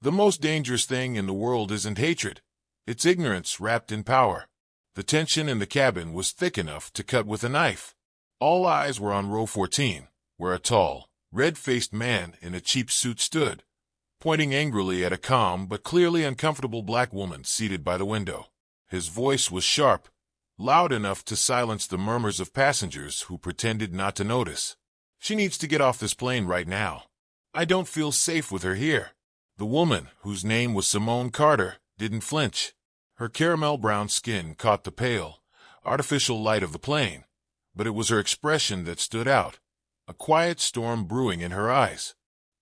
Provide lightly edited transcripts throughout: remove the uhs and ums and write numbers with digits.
The most dangerous thing in the world isn't hatred. It's ignorance wrapped in power. The tension in the cabin was thick enough to cut with a knife. All eyes were on row 14, where a tall, red-faced man in a cheap suit stood, pointing angrily at a calm but clearly uncomfortable black woman seated by the window. His voice was sharp, loud enough to silence the murmurs of passengers who pretended not to notice. "She needs to get off this plane right now. I don't feel safe with her here." The woman, whose name was Simone Carter, didn't flinch. Her caramel-brown skin caught the pale, artificial light of the plane, but it was her expression that stood out, a quiet storm brewing in her eyes.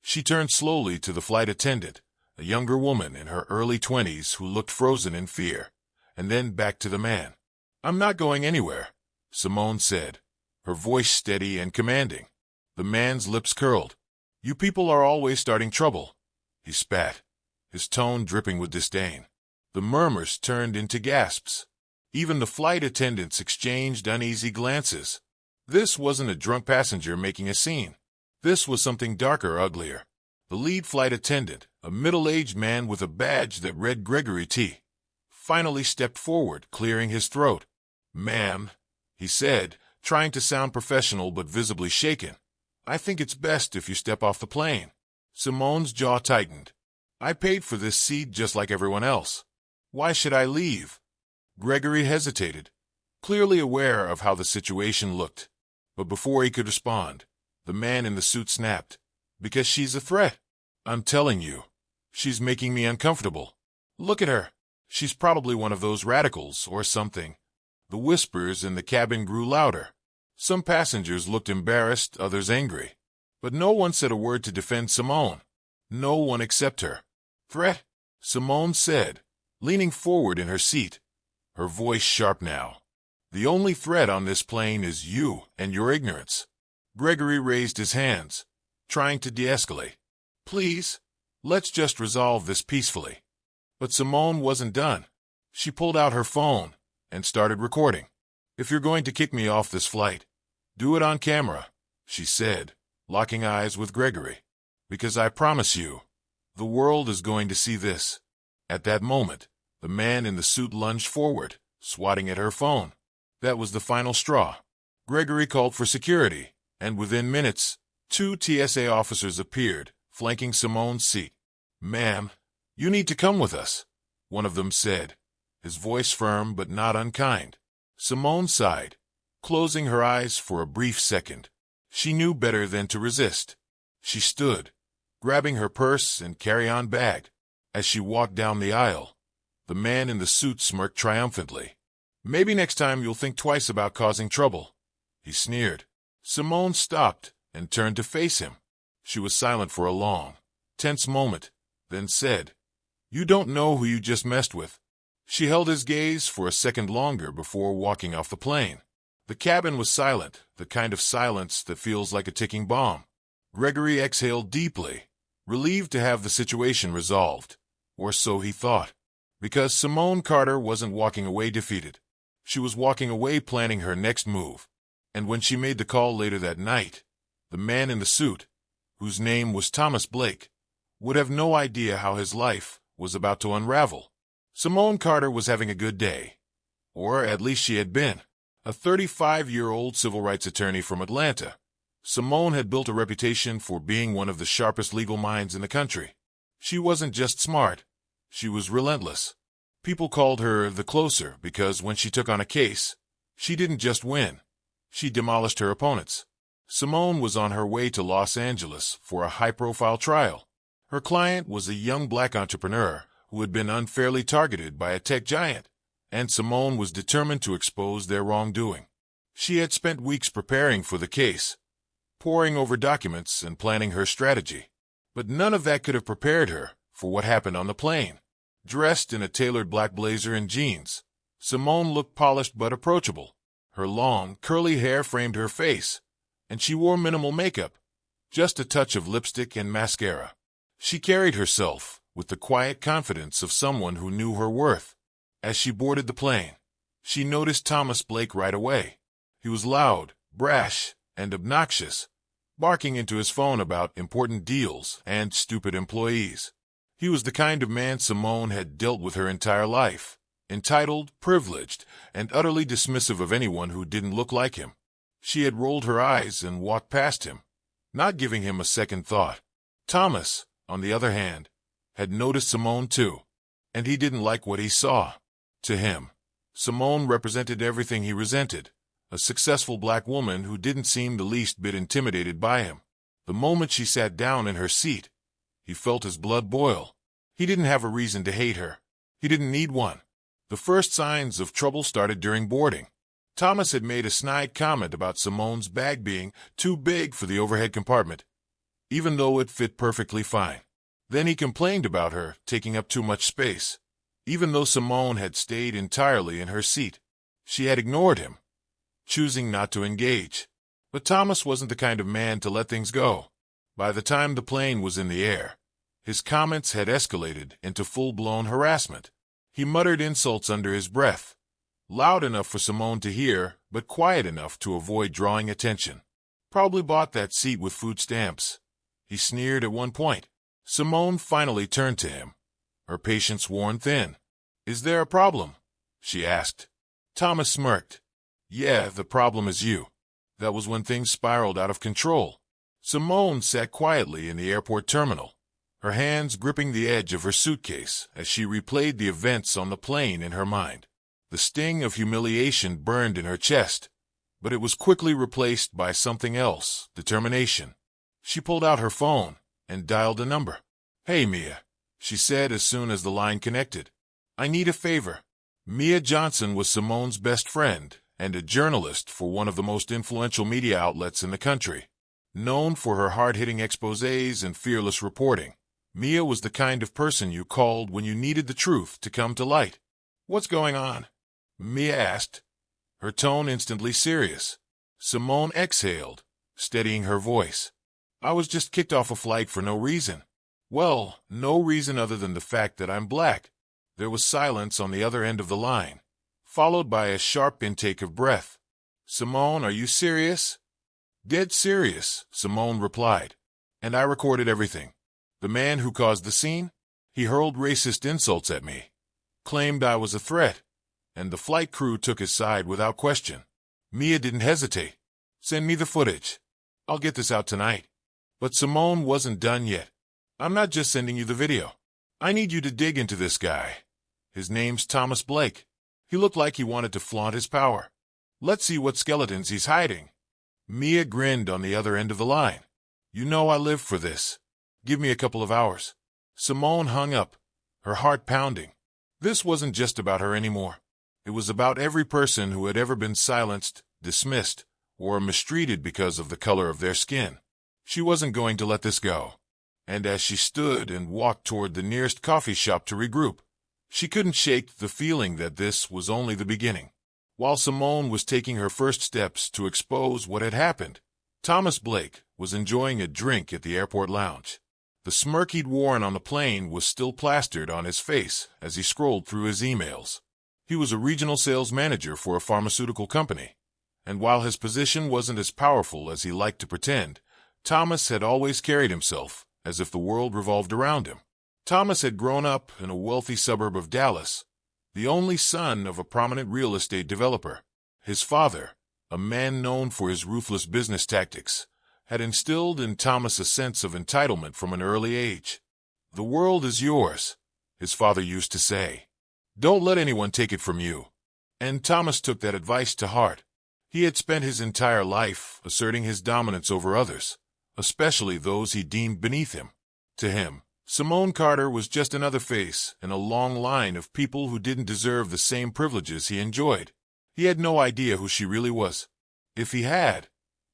She turned slowly to the flight attendant, a younger woman in her early 20s who looked frozen in fear, and then back to the man. "I'm not going anywhere," Simone said, her voice steady and commanding. The man's lips curled. "You people are always starting trouble," he spat, his tone dripping with disdain. The murmurs turned into gasps. Even the flight attendants exchanged uneasy glances. This wasn't a drunk passenger making a scene. This was something darker, uglier. The lead flight attendant, a middle-aged man with a badge that read Gregory T., finally stepped forward, clearing his throat. "Ma'am," he said, trying to sound professional but visibly shaken, "I think it's best if you step off the plane." Simone's jaw tightened. "I paid for this seat just like everyone else. Why should I leave?" Gregory hesitated, clearly aware of how the situation looked. But before he could respond, the man in the suit snapped, "Because she's a threat. I'm telling you, she's making me uncomfortable. Look at her. She's probably one of those radicals or something." The whispers in the cabin grew louder. Some passengers looked embarrassed, others angry. But no one said a word to defend Simone. No one except her. "Threat?" Simone said, leaning forward in her seat, her voice sharp now. "The only threat on this plane is you and your ignorance." Gregory raised his hands, trying to de-escalate. "Please, let's just resolve this peacefully." But Simone wasn't done. She pulled out her phone and started recording. "If you're going to kick me off this flight, do it on camera," she said, locking eyes with Gregory. "Because I promise you, the world is going to see this." At that moment, the man in the suit lunged forward, swatting at her phone. That was the final straw. Gregory called for security, and within minutes, 2 TSA officers appeared, flanking Simone's seat. "Ma'am, you need to come with us," one of them said, his voice firm but not unkind. Simone sighed, closing her eyes for a brief second. She knew better than to resist. She stood, grabbing her purse and carry-on bag. As she walked down the aisle, the man in the suit smirked triumphantly. "Maybe next time you'll think twice about causing trouble," he sneered. Simone stopped and turned to face him. She was silent for a long, tense moment, then said, "You don't know who you just messed with." She held his gaze for a second longer before walking off the plane. The cabin was silent, the kind of silence that feels like a ticking bomb. Gregory exhaled deeply, relieved to have the situation resolved, or so he thought, because Simone Carter wasn't walking away defeated. She was walking away planning her next move. And when she made the call later that night, the man in the suit, whose name was Thomas Blake, would have no idea how his life was about to unravel. Simone Carter was having a good day, or at least she had been. A 35-year-old civil rights attorney from Atlanta, Simone had built a reputation for being one of the sharpest legal minds in the country. She wasn't just smart, she was relentless. People called her the Closer because when she took on a case, she didn't just win, she demolished her opponents. Simone was on her way to Los Angeles for a high-profile trial. Her client was a young black entrepreneur who had been unfairly targeted by a tech giant, and Simone was determined to expose their wrongdoing. She had spent weeks preparing for the case, poring over documents and planning her strategy. But none of that could have prepared her for what happened on the plane. Dressed in a tailored black blazer and jeans, Simone looked polished but approachable. Her long, curly hair framed her face, and she wore minimal makeup, just a touch of lipstick and mascara. She carried herself with the quiet confidence of someone who knew her worth. As she boarded the plane, she noticed Thomas Blake right away. He was loud, brash, and obnoxious, barking into his phone about important deals and stupid employees. He was the kind of man Simone had dealt with her entire life, entitled, privileged, and utterly dismissive of anyone who didn't look like him. She had rolled her eyes and walked past him, not giving him a second thought. Thomas, on the other hand, had noticed Simone too, and he didn't like what he saw. To him, Simone represented everything he resented, a successful black woman who didn't seem the least bit intimidated by him. The moment she sat down in her seat, he felt his blood boil. He didn't have a reason to hate her. He didn't need one. The first signs of trouble started during boarding. Thomas had made a snide comment about Simone's bag being too big for the overhead compartment, even though it fit perfectly fine. Then he complained about her taking up too much space, even though Simone had stayed entirely in her seat. She had ignored him, choosing not to engage. But Thomas wasn't the kind of man to let things go. By the time the plane was in the air, his comments had escalated into full-blown harassment. He muttered insults under his breath, loud enough for Simone to hear, but quiet enough to avoid drawing attention. Probably bought that seat with food stamps, he sneered at one point. Simone finally turned to him, her patience worn thin. "Is there a problem?" she asked. Thomas smirked. "Yeah, the problem is you." That was when things spiraled out of control. Simone sat quietly in the airport terminal, her hands gripping the edge of her suitcase as she replayed the events on the plane in her mind. The sting of humiliation burned in her chest, but it was quickly replaced by something else, determination. She pulled out her phone and dialed a number. "Hey, Mia," she said as soon as the line connected. "I need a favor." Mia Johnson was Simone's best friend and a journalist for one of the most influential media outlets in the country. Known for her hard-hitting exposés and fearless reporting, Mia was the kind of person you called when you needed the truth to come to light. "What's going on?" Mia asked, her tone instantly serious. Simone exhaled, steadying her voice. "I was just kicked off a flight for no reason." "Well, no reason other than the fact that I'm black." There was silence on the other end of the line, followed by a sharp intake of breath. "Simone, are you serious?" "Dead serious," Simone replied. "And I recorded everything. The man who caused the scene? He hurled racist insults at me, claimed I was a threat, and the flight crew took his side without question." Mia didn't hesitate. "Send me the footage. I'll get this out tonight." But Simone wasn't done yet. "I'm not just sending you the video. I need you to dig into this guy. His name's Thomas Blake. He looked like he wanted to flaunt his power. Let's see what skeletons he's hiding." Mia grinned on the other end of the line. "You know I live for this. Give me a couple of hours." Simone hung up, her heart pounding. This wasn't just about her anymore. It was about every person who had ever been silenced, dismissed, or mistreated because of the color of their skin. She wasn't going to let this go. And as she stood and walked toward the nearest coffee shop to regroup, she couldn't shake the feeling that this was only the beginning. While Simone was taking her first steps to expose what had happened, Thomas Blake was enjoying a drink at the airport lounge. The smirk he'd worn on the plane was still plastered on his face as he scrolled through his emails. He was a regional sales manager for a pharmaceutical company, and while his position wasn't as powerful as he liked to pretend, Thomas had always carried himself as if the world revolved around him. Thomas had grown up in a wealthy suburb of Dallas, the only son of a prominent real estate developer. His father, a man known for his ruthless business tactics, had instilled in Thomas a sense of entitlement from an early age. "The world is yours," his father used to say. "Don't let anyone take it from you." And Thomas took that advice to heart. He had spent his entire life asserting his dominance over others, especially those he deemed beneath him. To him, Simone Carter was just another face in a long line of people who didn't deserve the same privileges he enjoyed. He had no idea who she really was. If he had,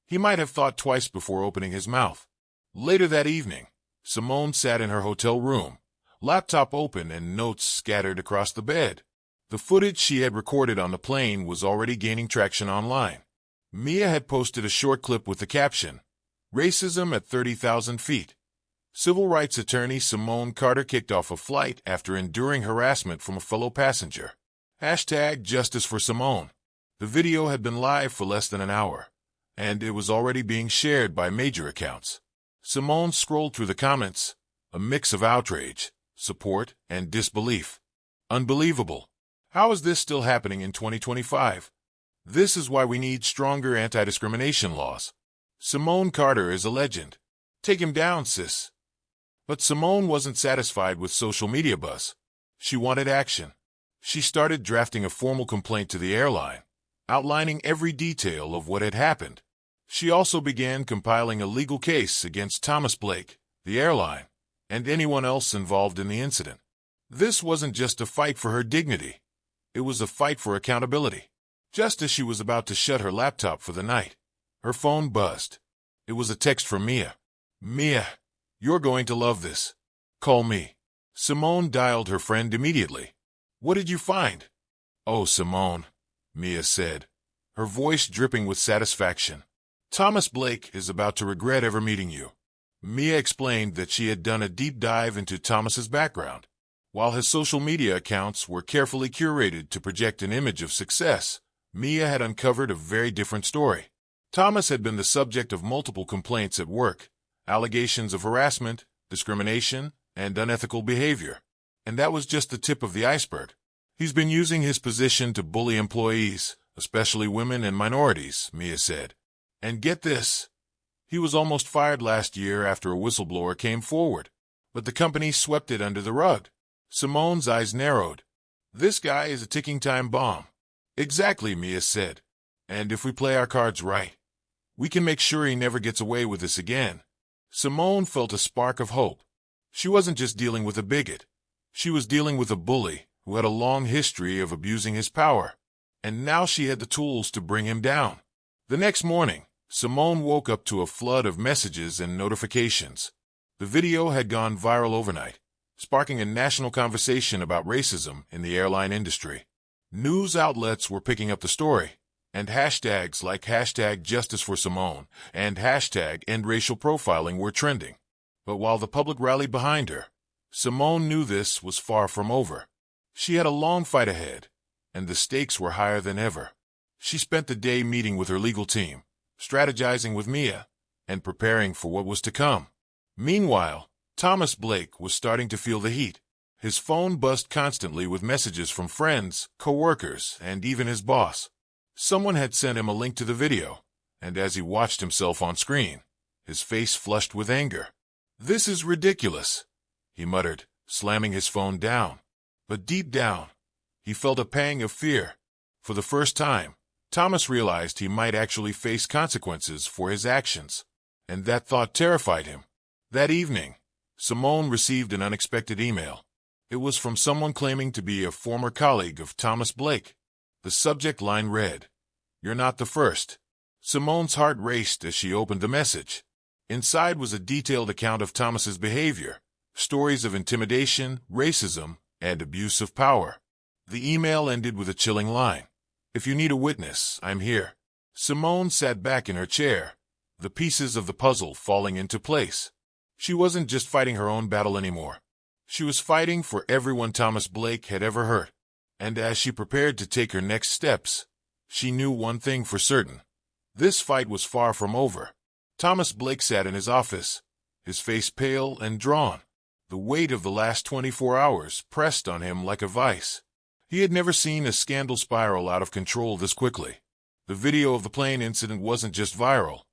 he might have thought twice before opening his mouth. Later that evening, Simone sat in her hotel room, laptop open and notes scattered across the bed. The footage she had recorded on the plane was already gaining traction online. Mia had posted a short clip with the caption, "Racism at 30,000 feet. Civil rights attorney Simone Carter kicked off a flight after enduring harassment from a fellow passenger. #Justice for Simone." The video had been live for less than an hour, and it was already being shared by major accounts. Simone scrolled through the comments, a mix of outrage, support, and disbelief. Unbelievable. How is this still happening in 2025? This is why we need stronger anti-discrimination laws. Simone Carter is a legend. Take him down, sis. But Simone wasn't satisfied with social media buzz. She wanted action. She started drafting a formal complaint to the airline, outlining every detail of what had happened. She also began compiling a legal case against Thomas Blake, the airline, and anyone else involved in the incident. This wasn't just a fight for her dignity. It was a fight for accountability. Just as she was about to shut her laptop for the night, her phone buzzed. It was a text from Mia. Mia, you're going to love this. Call me. Simone dialed her friend immediately. What did you find? Oh, Simone, Mia said, her voice dripping with satisfaction. Thomas Blake is about to regret ever meeting you. Mia explained that she had done a deep dive into Thomas's background. While his social media accounts were carefully curated to project an image of success, Mia had uncovered a very different story. Thomas had been the subject of multiple complaints at work, allegations of harassment, discrimination, and unethical behavior. And that was just the tip of the iceberg. He's been using his position to bully employees, especially women and minorities, Mia said. And get this, he was almost fired last year after a whistleblower came forward, but the company swept it under the rug. Simone's eyes narrowed. This guy is a ticking time bomb. Exactly, Mia said. And if we play our cards right, we can make sure he never gets away with this again. Simone felt a spark of hope. She wasn't just dealing with a bigot. She was dealing with a bully who had a long history of abusing his power. And now she had the tools to bring him down. The next morning, Simone woke up to a flood of messages and notifications. The video had gone viral overnight, sparking a national conversation about racism in the airline industry. News outlets were picking up the story, and hashtags like #JusticeForSimone and #EndRacial Profiling were trending. But while the public rallied behind her, Simone knew this was far from over. She had a long fight ahead, and the stakes were higher than ever. She spent the day meeting with her legal team, strategizing with Mia, and preparing for what was to come. Meanwhile, Thomas Blake was starting to feel the heat. His phone buzzed constantly with messages from friends, co-workers, and even his boss. Someone had sent him a link to the video, and as he watched himself on screen, his face flushed with anger. "This is ridiculous," he muttered, slamming his phone down. But deep down, he felt a pang of fear. For the first time, Thomas realized he might actually face consequences for his actions, and that thought terrified him. That evening, Simone received an unexpected email. It was from someone claiming to be a former colleague of Thomas Blake. The subject line read, "You're not the first." Simone's heart raced as she opened the message. Inside was a detailed account of Thomas's behavior, stories of intimidation, racism, and abuse of power. The email ended with a chilling line. "If you need a witness, I'm here." Simone sat back in her chair, the pieces of the puzzle falling into place. She wasn't just fighting her own battle anymore. She was fighting for everyone Thomas Blake had ever hurt. And as she prepared to take her next steps, she knew one thing for certain. This fight was far from over. Thomas Blake sat in his office, his face pale and drawn. The weight of the last 24 hours pressed on him like a vice. He had never seen a scandal spiral out of control this quickly. The video of the plane incident wasn't just viral.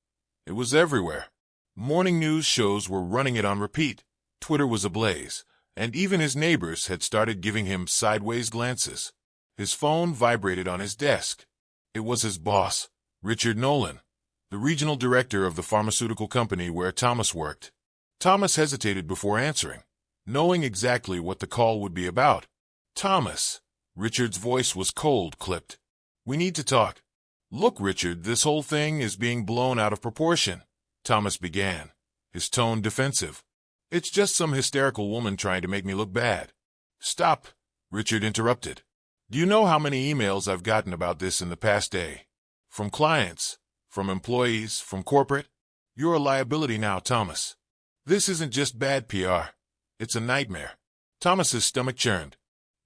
It was everywhere. Morning news shows were running it on repeat. Twitter was ablaze, and even his neighbors had started giving him sideways glances. His phone vibrated on his desk. It was his boss, Richard Nolan, the regional director of the pharmaceutical company where Thomas worked. Thomas hesitated before answering, knowing exactly what the call would be about. "Thomas," Richard's voice was cold, clipped. "We need to talk." "Look, Richard, this whole thing is being blown out of proportion," Thomas began, his tone defensive. "It's just some hysterical woman trying to make me look bad." "Stop," Richard interrupted. "Do you know how many emails I've gotten about this in the past day? From clients, from employees, from corporate? You're a liability now, Thomas. This isn't just bad PR. It's a nightmare." Thomas's stomach churned.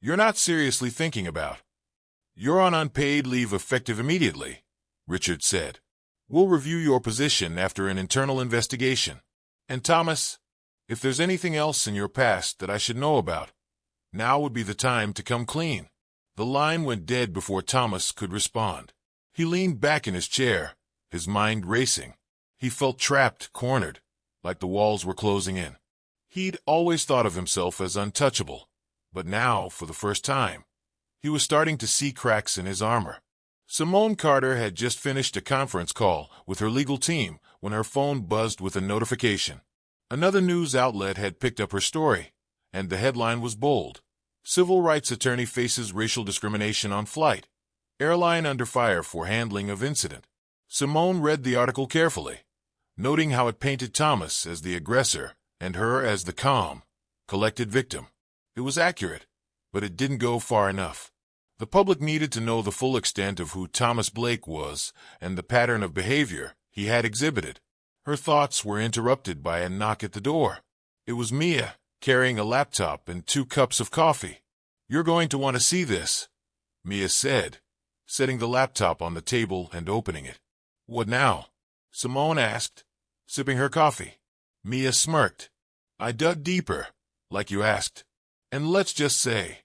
"You're not seriously thinking about." "You're on unpaid leave effective immediately," Richard said. "We'll review your position after an internal investigation." And Thomas, If there's anything else in your past that I should know about, now would be the time to come clean." The line went dead before Thomas could respond. He leaned back in his chair, his mind racing. He felt trapped, cornered, like the walls were closing in. He'd always thought of himself as untouchable, but now, for the first time, he was starting to see cracks in his armor. Simone Carter had just finished a conference call with her legal team when her phone buzzed with a notification. Another news outlet had picked up her story, and the headline was bold: "Civil rights attorney faces racial discrimination on flight. Airline under fire for handling of incident." Simone read the article carefully, noting how it painted Thomas as the aggressor and her as the calm, collected victim. It was accurate, but it didn't go far enough. The public needed to know the full extent of who Thomas Blake was and the pattern of behavior he had exhibited. Her thoughts were interrupted by a knock at the door. It was Mia, carrying a laptop and 2 cups of coffee. "You're going to want to see this," Mia said, setting the laptop on the table and opening it. "What now?" Simone asked, sipping her coffee. Mia smirked. "I dug deeper, like you asked. And let's just say,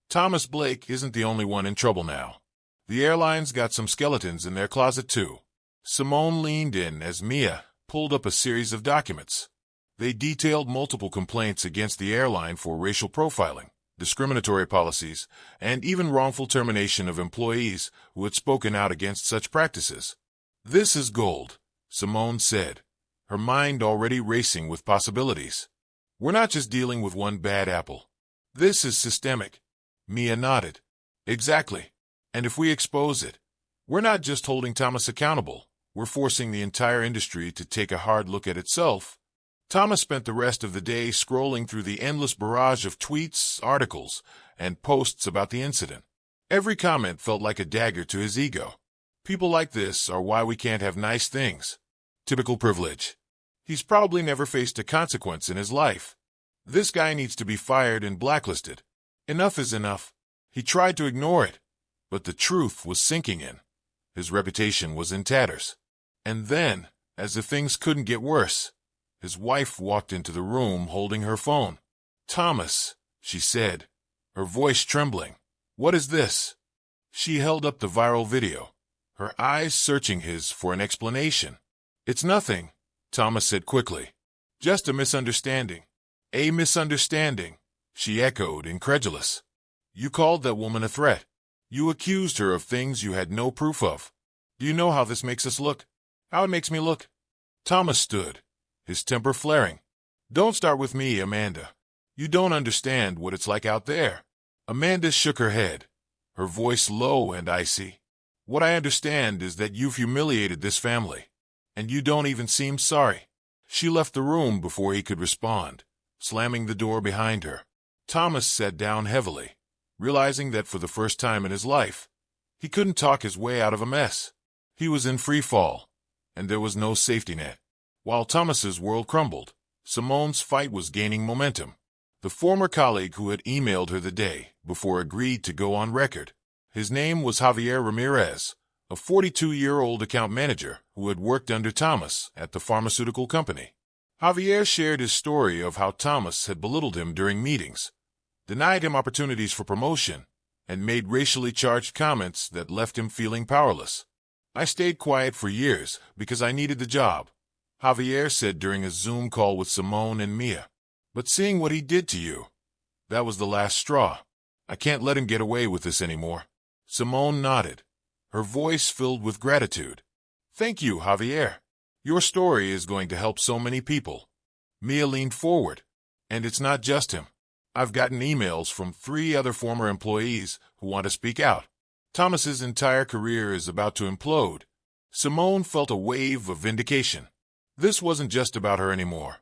Thomas Blake isn't the only one in trouble now. The airline's got some skeletons in their closet too." Simone leaned in as Mia pulled up a series of documents. They detailed multiple complaints against the airline for racial profiling, discriminatory policies, and even wrongful termination of employees who had spoken out against such practices. "This is gold," Simone said, her mind already racing with possibilities. "We're not just dealing with one bad apple. This is systemic." Mia nodded. "Exactly. And if we expose it, we're not just holding Thomas accountable, we're forcing the entire industry to take a hard look at itself." Thomas spent the rest of the day scrolling through the endless barrage of tweets, articles, and posts about the incident. Every comment felt like a dagger to his ego. People like this are why we can't have nice things. Typical privilege. He's probably never faced a consequence in his life. This guy needs to be fired and blacklisted. Enough is enough. He tried to ignore it, but the truth was sinking in. His reputation was in tatters. And then, as if things couldn't get worse, his wife walked into the room holding her phone. "Thomas," she said, her voice trembling. "What is this?" She held up the viral video, her eyes searching his for an explanation. "It's nothing," Thomas said quickly. "Just a misunderstanding." "A misunderstanding," she echoed, incredulous. "You called that woman a threat. You accused her of things you had no proof of. Do you know how this makes us look? How it makes me look?" Thomas stood, his temper flaring. "Don't start with me, Amanda. You don't understand what it's like out there." Amanda shook her head, her voice low and icy. "What I understand is that you've humiliated this family, and you don't even seem sorry." She left the room before he could respond, slamming the door behind her. Thomas sat down heavily, realizing that for the first time in his life, he couldn't talk his way out of a mess. He was in free fall, and there was no safety net. While Thomas's world crumbled, Simone's fight was gaining momentum. The former colleague who had emailed her the day before agreed to go on record. His name was Javier Ramirez, a 42-year-old account manager who had worked under Thomas at the pharmaceutical company. Javier shared his story of how Thomas had belittled him during meetings, denied him opportunities for promotion, and made racially charged comments that left him feeling powerless. "I stayed quiet for years because I needed the job," Javier said during a Zoom call with Simone and Mia. "But seeing what he did to you, that was the last straw. I can't let him get away with this anymore." Simone nodded, her voice filled with gratitude. "Thank you, Javier. Your story is going to help so many people." Mia leaned forward. "And it's not just him. I've gotten emails from 3 other former employees who want to speak out. Thomas's entire career is about to implode." Simone felt a wave of vindication. This wasn't just about her anymore.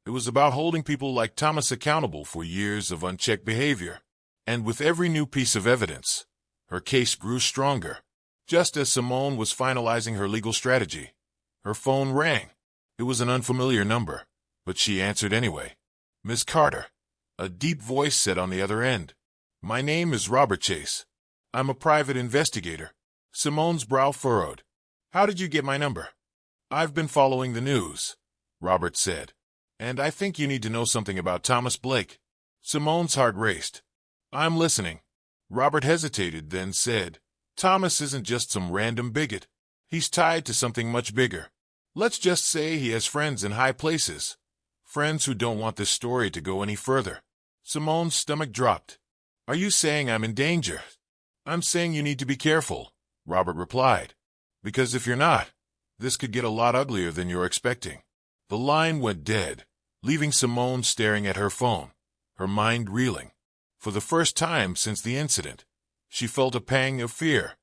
It was about holding people like Thomas accountable for years of unchecked behavior. And with every new piece of evidence, her case grew stronger. Just as Simone was finalizing her legal strategy, her phone rang. It was an unfamiliar number, but she answered anyway. "Miss Carter," a deep voice said on the other end. "My name is Robert Chase. I'm a private investigator." Simone's brow furrowed. "How did you get my number?" "I've been following the news," Robert said. And I think you need to know something about Thomas Blake. Simone's heart raced. I'm listening. Robert hesitated, then said, Thomas isn't just some random bigot. He's tied to something much bigger. Let's just say he has friends in high places. Friends who don't want this story to go any further. Simone's stomach dropped. Are you saying I'm in danger? I'm saying you need to be careful, Robert replied. Because if you're not, this could get a lot uglier than you're expecting. The line went dead, leaving Simone staring at her phone, her mind reeling. For the first time since the incident, she felt a pang of fear.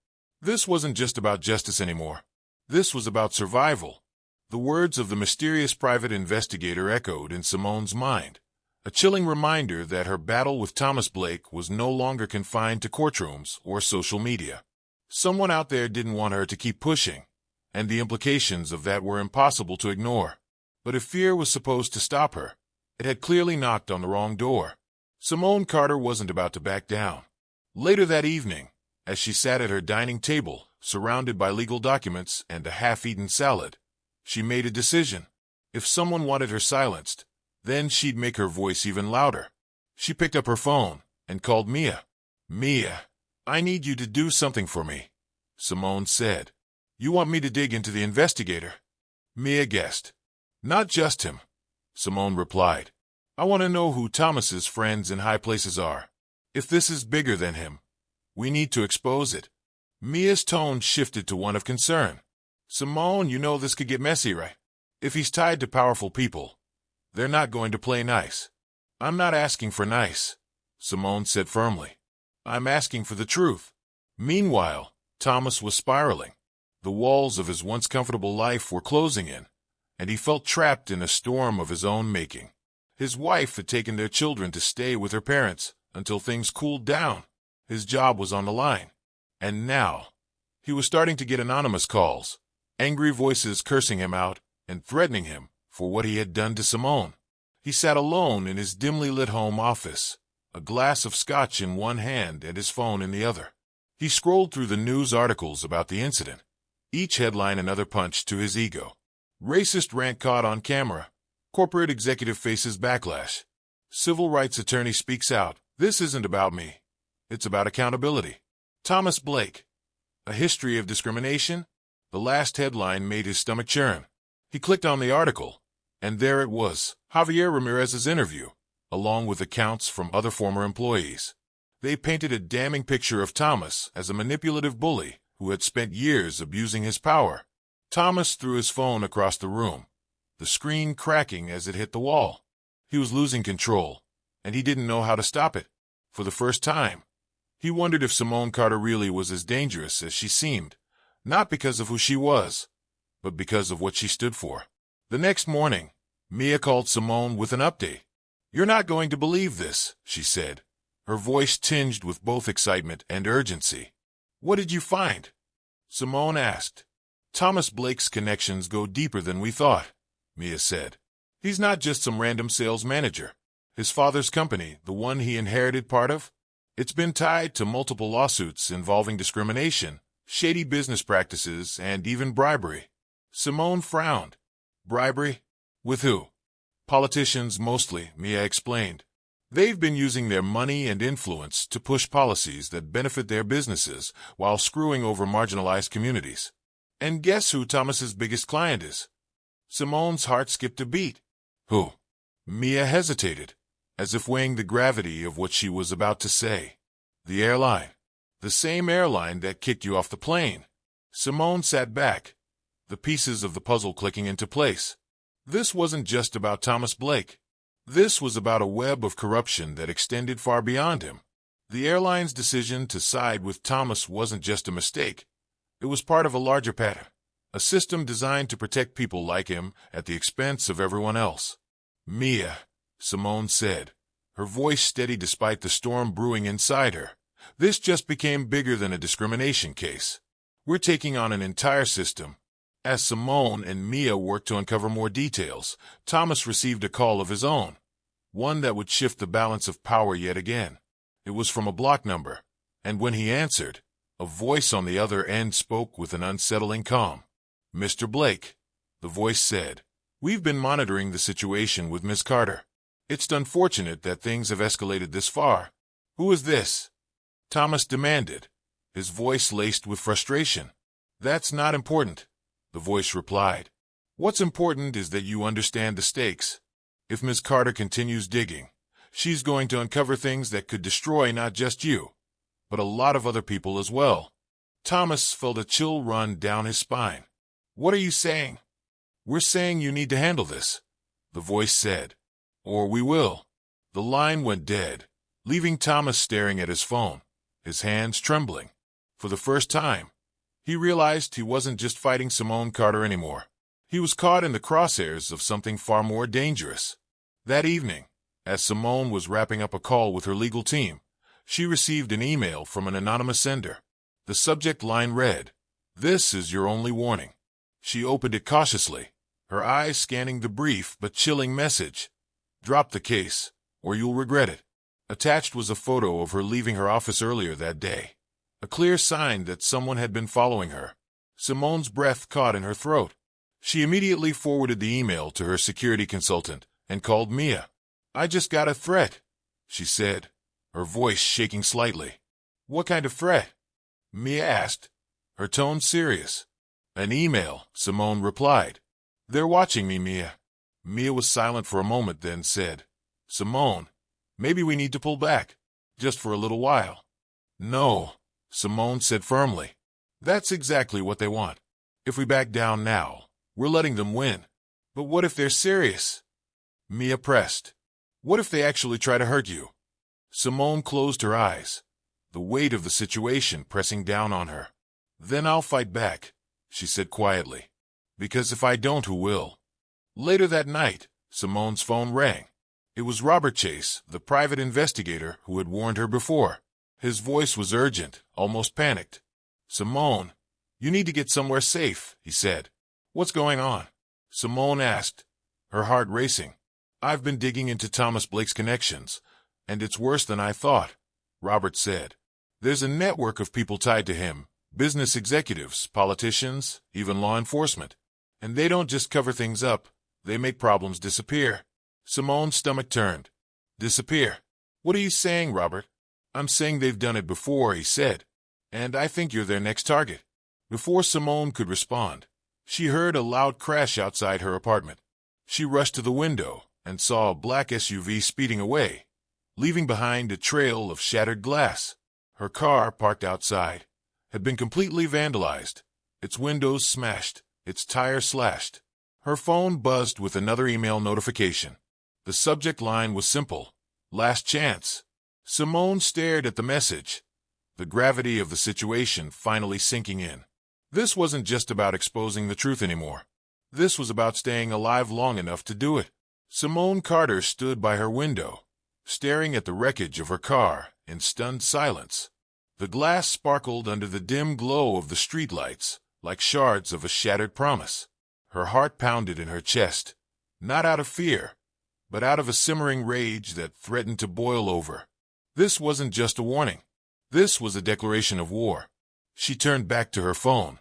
This wasn't just about justice anymore. This was about survival. The words of the mysterious private investigator echoed in Simone's mind, a chilling reminder that her battle with Thomas Blake was no longer confined to courtrooms or social media. Someone out there didn't want her to keep pushing, and the implications of that were impossible to ignore. But if fear was supposed to stop her, it had clearly knocked on the wrong door. Simone Carter wasn't about to back down. Later that evening, as she sat at her dining table, surrounded by legal documents and a half-eaten salad, she made a decision. If someone wanted her silenced, then she'd make her voice even louder. She picked up her phone and called Mia. Mia, I need you to do something for me, Simone said. You want me to dig into the investigator? Mia guessed. Not just him, Simone replied. I want to know who Thomas's friends in high places are. If this is bigger than him, we need to expose it. Mia's tone shifted to one of concern. Simone, you know this could get messy, right? If he's tied to powerful people, they're not going to play nice. I'm not asking for nice, Simone said firmly. I'm asking for the truth. Meanwhile, Thomas was spiraling. The walls of his once comfortable life were closing in, and he felt trapped in a storm of his own making. His wife had taken their children to stay with her parents until things cooled down. His job was on the line. And now, he was starting to get anonymous calls, angry voices cursing him out and threatening him for what he had done to Simone. He sat alone in his dimly lit home office, a glass of scotch in one hand and his phone in the other. He scrolled through the news articles about the incident, each headline another punch to his ego. Racist rant caught on camera. Corporate executive faces backlash. Civil rights attorney speaks out. This isn't about me. It's about accountability. Thomas Blake. A history of discrimination? The last headline made his stomach churn. He clicked on the article, and there it was, Javier Ramirez's interview, along with accounts from other former employees. They painted a damning picture of Thomas as a manipulative bully who had spent years abusing his power. Thomas threw his phone across the room, the screen cracking as it hit the wall. He was losing control, and he didn't know how to stop it. For the first time, he wondered if Simone Carter really was as dangerous as she seemed, not because of who she was, but because of what she stood for. The next morning, Mia called Simone with an update. You're not going to believe this, she said, her voice tinged with both excitement and urgency. What did you find? Simone asked. Thomas Blake's connections go deeper than we thought, Mia said. He's not just some random sales manager. His father's company, the one he inherited part of, it's been tied to multiple lawsuits involving discrimination, shady business practices, and even bribery. Simone frowned. Bribery? With who? Politicians mostly, Mia explained. They've been using their money and influence to push policies that benefit their businesses while screwing over marginalized communities. And guess who Thomas's biggest client is? Simone's heart skipped a beat. Who? Mia hesitated, as if weighing the gravity of what she was about to say. The airline. The same airline that kicked you off the plane. Simone sat back, the pieces of the puzzle clicking into place. This wasn't just about Thomas Blake. This was about a web of corruption that extended far beyond him. The airline's decision to side with Thomas wasn't just a mistake. It was part of a larger pattern, a system designed to protect people like him at the expense of everyone else. Mia, Simone said, her voice steady despite the storm brewing inside her. This just became bigger than a discrimination case. We're taking on an entire system. As Simone and Mia worked to uncover more details, Thomas received a call of his own, one that would shift the balance of power yet again. It was from a block number, and when he answered, a voice on the other end spoke with an unsettling calm. Mr. Blake, the voice said, We've been monitoring the situation with Miss Carter. It's unfortunate that things have escalated this far. Who is this? Thomas demanded, his voice laced with frustration. That's not important, the voice replied. What's important is that you understand the stakes. If Miss Carter continues digging, she's going to uncover things that could destroy not just you, but a lot of other people as well. Thomas felt a chill run down his spine. What are you saying? We're saying you need to handle this, the voice said. Or we will. The line went dead, leaving Thomas staring at his phone, his hands trembling. For the first time, he realized he wasn't just fighting Simone Carter anymore. He was caught in the crosshairs of something far more dangerous. That evening, as Simone was wrapping up a call with her legal team, she received an email from an anonymous sender. The subject line read, "This is your only warning." She opened it cautiously, her eyes scanning the brief but chilling message. Drop the case, or you'll regret it. Attached was a photo of her leaving her office earlier that day, a clear sign that someone had been following her. Simone's breath caught in her throat. She immediately forwarded the email to her security consultant and called Mia. "I just got a threat," she said, her voice shaking slightly. "What kind of threat?" Mia asked, her tone serious. "An email," Simone replied. "They're watching me, Mia." Mia was silent for a moment, then said, "Simone, maybe we need to pull back, just for a little while." "No," Simone said firmly. "That's exactly what they want. If we back down now, we're letting them win." "But what if they're serious?" Mia pressed. "What if they actually try to hurt you?" Simone closed her eyes, the weight of the situation pressing down on her. "Then I'll fight back," she said quietly. "Because if I don't, who will?" Later that night, Simone's phone rang. It was Robert Chase, the private investigator who had warned her before. His voice was urgent, almost panicked. "Simone, you need to get somewhere safe," he said. "What's going on?" Simone asked, her heart racing. "I've been digging into Thomas Blake's connections, and it's worse than I thought," Robert said. "There's a network of people tied to him, business executives, politicians, even law enforcement. And they don't just cover things up, they make problems disappear." Simone's stomach turned. "Disappear? What are you saying, Robert?" "I'm saying they've done it before," he said. "And I think you're their next target." Before Simone could respond, she heard a loud crash outside her apartment. She rushed to the window and saw a black SUV speeding away, leaving behind a trail of shattered glass. Her car, parked outside, had been completely vandalized, its windows smashed, its tires slashed. Her phone buzzed with another email notification. The subject line was simple: "Last chance." Simone stared at the message, the gravity of the situation finally sinking in. This wasn't just about exposing the truth anymore. This was about staying alive long enough to do it. Simone Carter stood by her window, staring at the wreckage of her car in stunned silence. The glass sparkled under the dim glow of the streetlights, like shards of a shattered promise. Her heart pounded in her chest, not out of fear, but out of a simmering rage that threatened to boil over. This wasn't just a warning. This was a declaration of war. She turned back to her phone,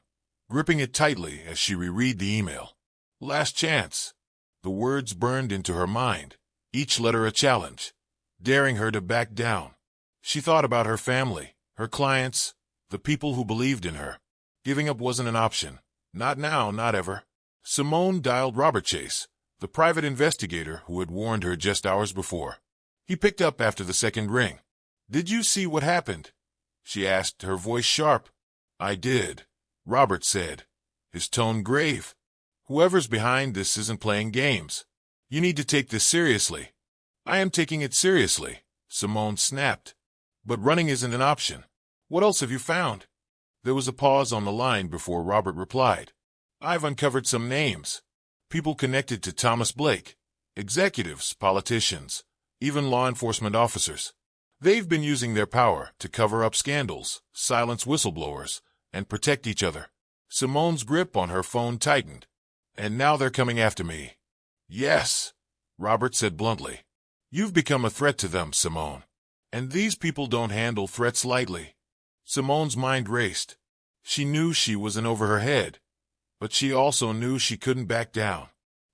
gripping it tightly as she reread the email. "Last chance." The words burned into her mind, each letter a challenge, daring her to back down. She thought about her family, her clients, the people who believed in her. Giving up wasn't an option. Not now, not ever. Simone dialed Robert Chase, the private investigator who had warned her just hours before. He picked up after the second ring. "Did you see what happened?" she asked, her voice sharp. "I did," Robert said, his tone grave. "Whoever's behind this isn't playing games. You need to take this seriously." "I am taking it seriously," Simone snapped. "But running isn't an option. What else have you found?" There was a pause on the line before Robert replied. "I've uncovered some names. People connected to Thomas Blake. Executives, politicians, even law enforcement officers. They've been using their power to cover up scandals, silence whistleblowers, and protect each other." Simone's grip on her phone tightened. "And now they're coming after me." "Yes," Robert said bluntly. "You've become a threat to them, Simone. And these people don't handle threats lightly." Simone's mind raced. She knew she was in over her head, but she also knew she couldn't back down.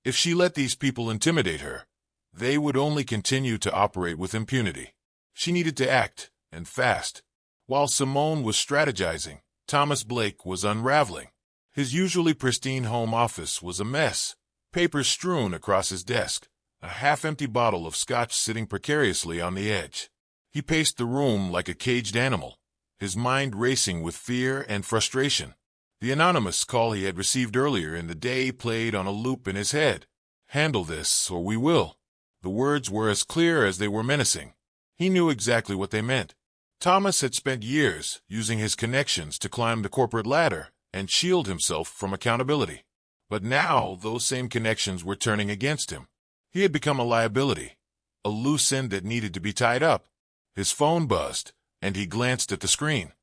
If she let these people intimidate her, they would only continue to operate with impunity. She needed to act, and fast. While Simone was strategizing, Thomas Blake was unraveling. His usually pristine home office was a mess, papers strewn across his desk, a half-empty bottle of scotch sitting precariously on the edge. He paced the room like a caged animal, his mind racing with fear and frustration. The anonymous call he had received earlier in the day played on a loop in his head. "Handle this, or we will." The words were as clear as they were menacing. He knew exactly what they meant. Thomas had spent years using his connections to climb the corporate ladder and shield himself from accountability. But now those same connections were turning against him. He had become a liability, a loose end that needed to be tied up. His phone buzzed, and he glanced at the screen.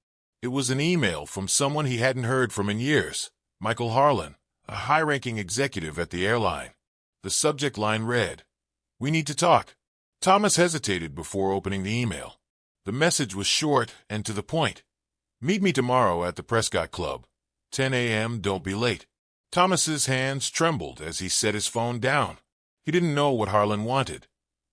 It was an email from someone he hadn't heard from in years, Michael Harlan, a high-ranking executive at the airline. The subject line read, "We need to talk." Thomas hesitated before opening the email. The message was short and to the point. "Meet me tomorrow at the Prescott Club. 10 a.m., don't be late." Thomas's hands trembled as he set his phone down. He didn't know what Harlan wanted,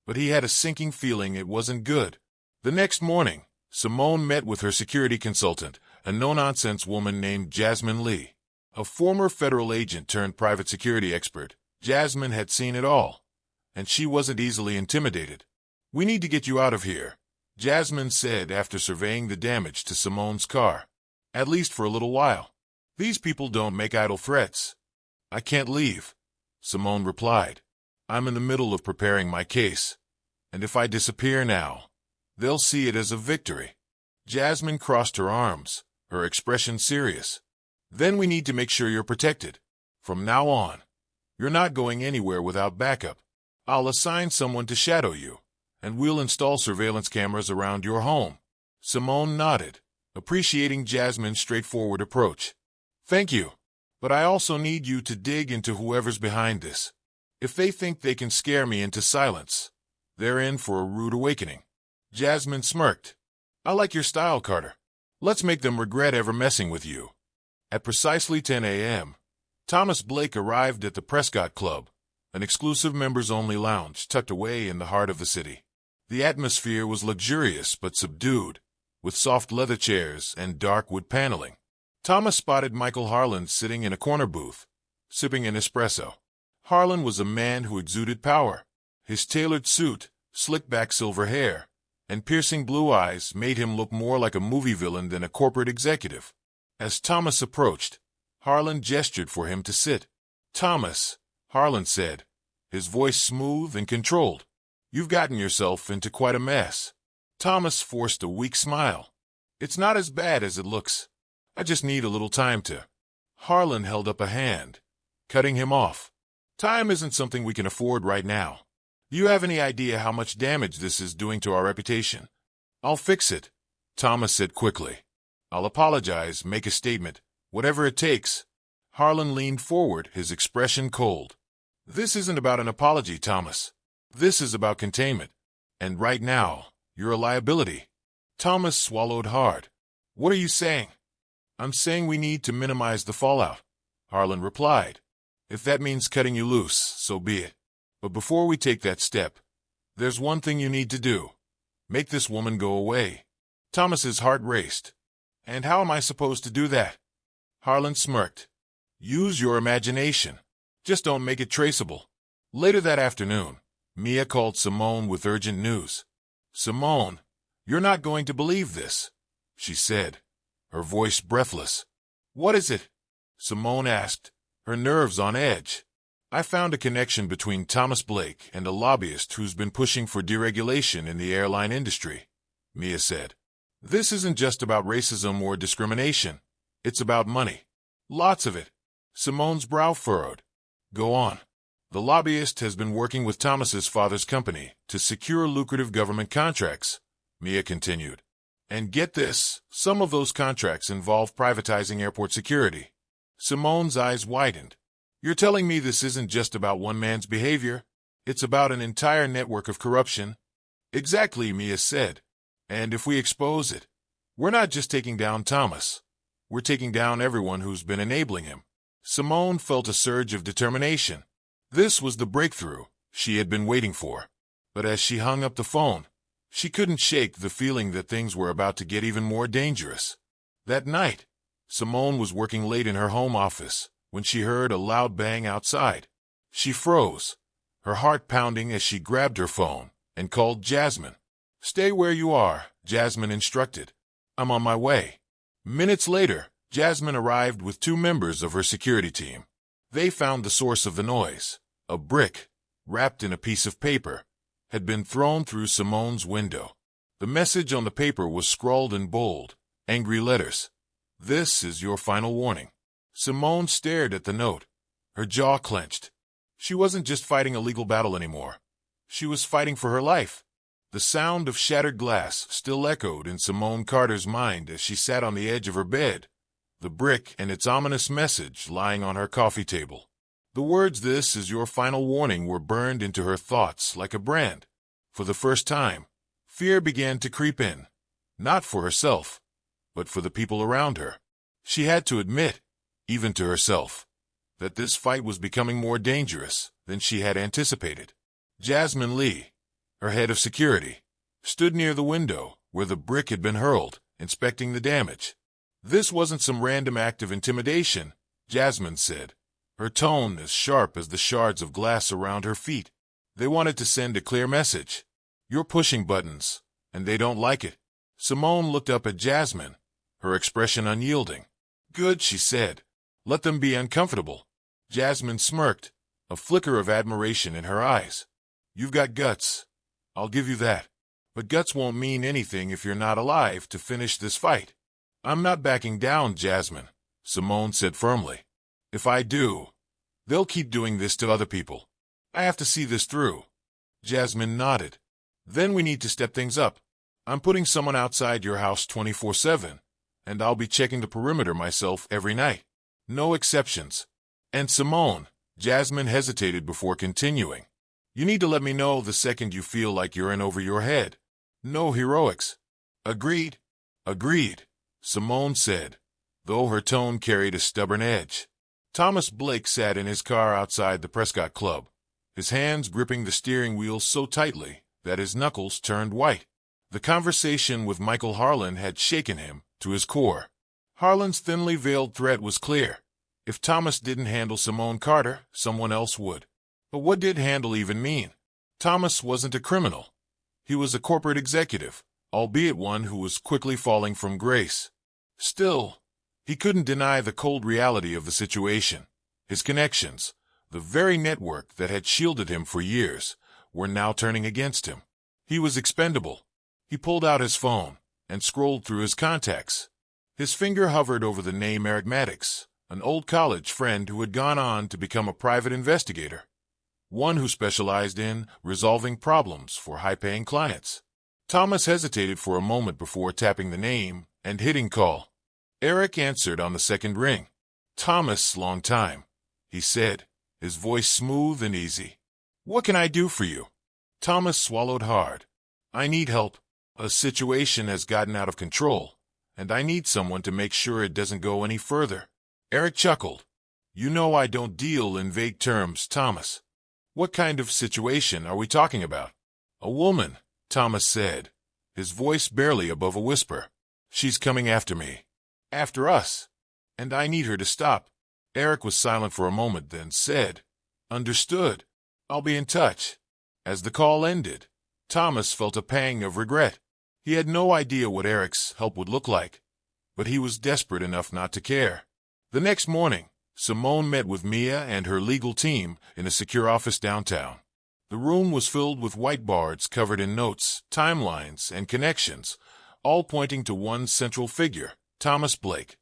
but he had a sinking feeling it wasn't good. The next morning, Simone met with her security consultant, a no-nonsense woman named Jasmine Lee. A former federal agent turned private security expert, Jasmine had seen it all, and she wasn't easily intimidated. "We need to get you out of here," Jasmine said after surveying the damage to Simone's car. "At least for a little while. These people don't make idle threats." "I can't leave," Simone replied. "I'm in the middle of preparing my case, and if I disappear now, they'll see it as a victory." Jasmine crossed her arms, her expression serious. "Then we need to make sure you're protected. From now on, you're not going anywhere without backup. I'll assign someone to shadow you, and we'll install surveillance cameras around your home." Simone nodded, appreciating Jasmine's straightforward approach. "Thank you, but I also need you to dig into whoever's behind this. If they think they can scare me into silence, they're in for a rude awakening." Jasmine smirked. "I like your style, Carter. Let's make them regret ever messing with you." At precisely 10 a.m., Thomas Blake arrived at the Prescott Club, an exclusive members-only lounge tucked away in the heart of the city. The atmosphere was luxurious but subdued, with soft leather chairs and dark wood paneling. Thomas spotted Michael Harlan sitting in a corner booth, sipping an espresso. Harlan was a man who exuded power. His tailored suit, slick-back silver hair, and piercing blue eyes made him look more like a movie villain than a corporate executive. As Thomas approached, Harlan gestured for him to sit. "Thomas," Harlan said, his voice smooth and controlled, "you've gotten yourself into quite a mess." Thomas forced a weak smile. "It's not as bad as it looks. I just need a little time to—" Harlan held up a hand, cutting him off. "Time isn't something we can afford right now. Do you have any idea how much damage this is doing to our reputation?" "I'll fix it," Thomas said quickly. "I'll apologize, make a statement, whatever it takes." Harlan leaned forward, his expression cold. "This isn't about an apology, Thomas. This is about containment. And right now, you're a liability." Thomas swallowed hard. "What are you saying?" "I'm saying we need to minimize the fallout," Harlan replied. "If that means cutting you loose, so be it. But before we take that step, there's one thing you need to do. Make this woman go away." Thomas's heart raced. "And how am I supposed to do that?" Harlan smirked. "Use your imagination. Just don't make it traceable." Later that afternoon, Mia called Simone with urgent news. "Simone, you're not going to believe this," she said, her voice breathless. "What is it?" Simone asked, her nerves on edge. "I found a connection between Thomas Blake and a lobbyist who's been pushing for deregulation in the airline industry," Mia said. "This isn't just about racism or discrimination. It's about money. Lots of it." Simone's brow furrowed. "Go on." "The lobbyist has been working with Thomas's father's company to secure lucrative government contracts," Mia continued. "And get this, some of those contracts involve privatizing airport security." Simone's eyes widened. "You're telling me this isn't just about one man's behavior? It's about an entire network of corruption?" "Exactly," Mia said. "And if we expose it, we're not just taking down Thomas. We're taking down everyone who's been enabling him." Simone felt a surge of determination. This was the breakthrough she had been waiting for. But as she hung up the phone, she couldn't shake the feeling that things were about to get even more dangerous. That night, Simone was working late in her home office when she heard a loud bang outside. She froze, her heart pounding as she grabbed her phone and called Jasmine. "Stay where you are," Jasmine instructed. "I'm on my way." Minutes later, Jasmine arrived with two members of her security team. They found the source of the noise. A brick, wrapped in a piece of paper, had been thrown through Simone's window. The message on the paper was scrawled in bold, angry letters. "This is your final warning." Simone stared at the note, her jaw clenched. She wasn't just fighting a legal battle anymore. She was fighting for her life. The sound of shattered glass still echoed in Simone Carter's mind as she sat on the edge of her bed, the brick and its ominous message lying on her coffee table. The words "This is your final warning" were burned into her thoughts like a brand. For the first time, fear began to creep in, not for herself, but for the people around her. She had to admit, even to herself, that this fight was becoming more dangerous than she had anticipated. Jasmine Lee, her head of security, stood near the window where the brick had been hurled, inspecting the damage. "This wasn't some random act of intimidation," Jasmine said, her tone as sharp as the shards of glass around her feet. "They wanted to send a clear message. You're pushing buttons, and they don't like it." Simone looked up at Jasmine, her expression unyielding. "Good," she said. "Let them be uncomfortable." Jasmine smirked, a flicker of admiration in her eyes. "You've got guts. I'll give you that. But guts won't mean anything if you're not alive to finish this fight." "I'm not backing down, Jasmine," Simone said firmly. "If I do, they'll keep doing this to other people. I have to see this through." Jasmine nodded. "Then we need to step things up. I'm putting someone outside your house 24/7, and I'll be checking the perimeter myself every night. No exceptions." "And Simone," Jasmine hesitated before continuing, "you need to let me know the second you feel like you're in over your head. No heroics." "Agreed." "Agreed," Simone said, though her tone carried a stubborn edge. Thomas Blake sat in his car outside the Prescott Club, his hands gripping the steering wheel so tightly that his knuckles turned white. The conversation with Michael Harlan had shaken him to his core. Harlan's thinly veiled threat was clear. If Thomas didn't handle Simone Carter, someone else would. But what did handle even mean? Thomas wasn't a criminal. He was a corporate executive, albeit one who was quickly falling from grace. Still, he couldn't deny the cold reality of the situation. His connections, the very network that had shielded him for years, were now turning against him. He was expendable. He pulled out his phone and scrolled through his contacts. His finger hovered over the name Eric Maddox, an old college friend who had gone on to become a private investigator, one who specialized in resolving problems for high-paying clients. Thomas hesitated for a moment before tapping the name and hitting call. Eric answered on the second ring. "Thomas, long time," he said, his voice smooth and easy. "What can I do for you?" Thomas swallowed hard. "I need help. A situation has gotten out of control, and I need someone to make sure it doesn't go any further." Eric chuckled. "You know I don't deal in vague terms, Thomas. What kind of situation are we talking about?" "A woman," Thomas said, his voice barely above a whisper. "She's coming after me. After us. And I need her to stop." Eric was silent for a moment, then said, "Understood. I'll be in touch." As the call ended, Thomas felt a pang of regret. He had no idea what Eric's help would look like, but he was desperate enough not to care. The next morning, Simone met with Mia and her legal team in a secure office downtown. The room was filled with whiteboards covered in notes, timelines, and connections, all pointing to one central figure, Thomas Blake.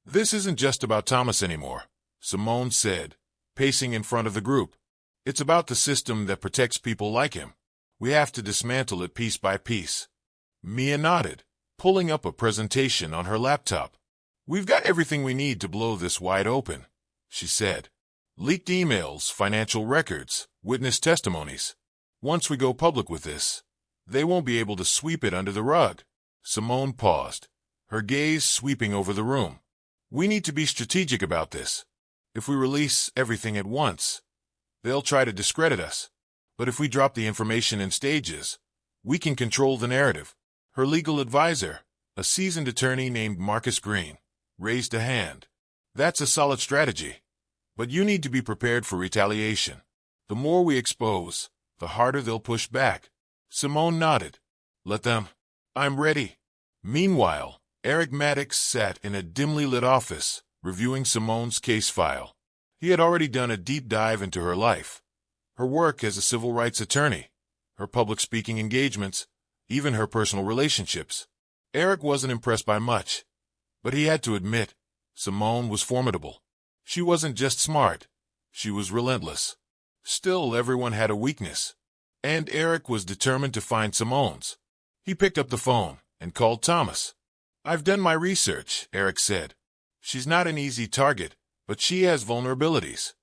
"This isn't just about Thomas anymore," Simone said, pacing in front of the group. "It's about the system that protects people like him. We have to dismantle it piece by piece." Mia nodded, pulling up a presentation on her laptop. "We've got everything we need to blow this wide open," she said. "Leaked emails, financial records, witness testimonies. Once we go public with this, they won't be able to sweep it under the rug." Simone paused, her gaze sweeping over the room. "We need to be strategic about this. If we release everything at once, They'll try to discredit us. But if we drop the information in stages, we can control the narrative. Her legal advisor, a seasoned attorney named Marcus Green, raised a hand. That's a solid strategy. But you need to be prepared for retaliation. The more we expose, the harder they'll push back. Simone nodded. Let them. I'm ready. Meanwhile, Eric Maddox sat in a dimly lit office, reviewing Simone's case file. He had already done a deep dive into her life. Her work as a civil rights attorney, her public speaking engagements, even her personal relationships. Eric wasn't impressed by much, but he had to admit, Simone was formidable. She wasn't just smart, she was relentless. Still, everyone had a weakness, and Eric was determined to find Simone's. He picked up the phone and called Thomas. I've done my research, Eric said. She's not an easy target, but she has vulnerabilities.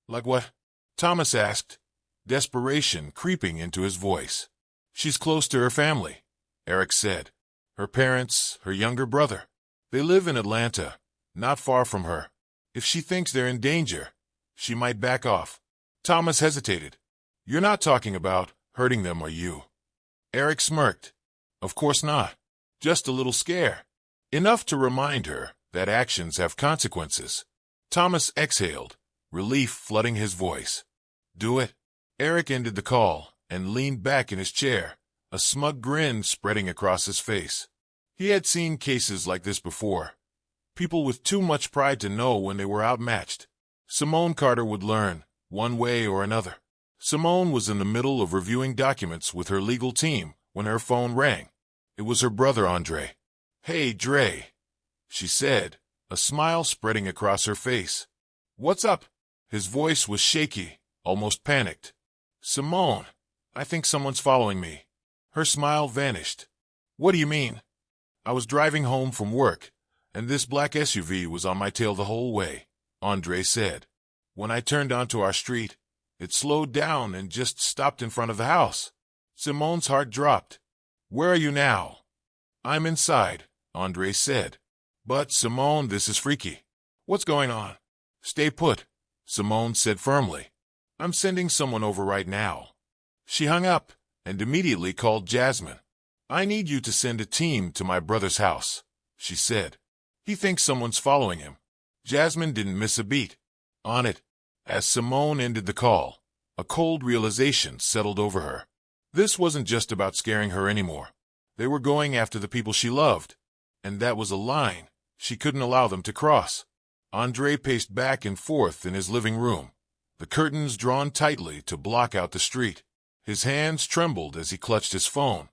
Like what? Thomas asked, desperation creeping into his voice. She's close to her family, Eric said. Her parents, her younger brother. They live in Atlanta, not far from her. If she thinks they're in danger, she might back off. Thomas hesitated. You're not talking about hurting them, are you? Eric smirked. Of course not. Just a little scare. Enough to remind her that actions have consequences. Thomas exhaled, relief flooding his voice. Do it. Eric ended the call and leaned back in his chair, a smug grin spreading across his face. He had seen cases like this before. People with too much pride to know when they were outmatched. Simone Carter would learn, one way or another. Simone was in the middle of reviewing documents with her legal team when her phone rang. It was her brother Andre. Hey, Dre, she said, a smile spreading across her face. What's up? His voice was shaky, almost panicked. Simone, I think someone's following me. Her smile vanished. What do you mean? I was driving home from work, and this black SUV was on my tail the whole way, Andre said. When I turned onto our street, it slowed down and just stopped in front of the house. Simone's heart dropped. Where are you now? I'm inside, Andre said. But, Simone, this is freaky. What's going on? Stay put, Simone said firmly. I'm sending someone over right now. She hung up and immediately called Jasmine. I need you to send a team to my brother's house, she said. He thinks someone's following him. Jasmine didn't miss a beat. On it. As Simone ended the call, a cold realization settled over her. This wasn't just about scaring her anymore. They were going after the people she loved, and that was a line she couldn't allow them to cross. Andre paced back and forth in his living room, the curtains drawn tightly to block out the street. His hands trembled as he clutched his phone,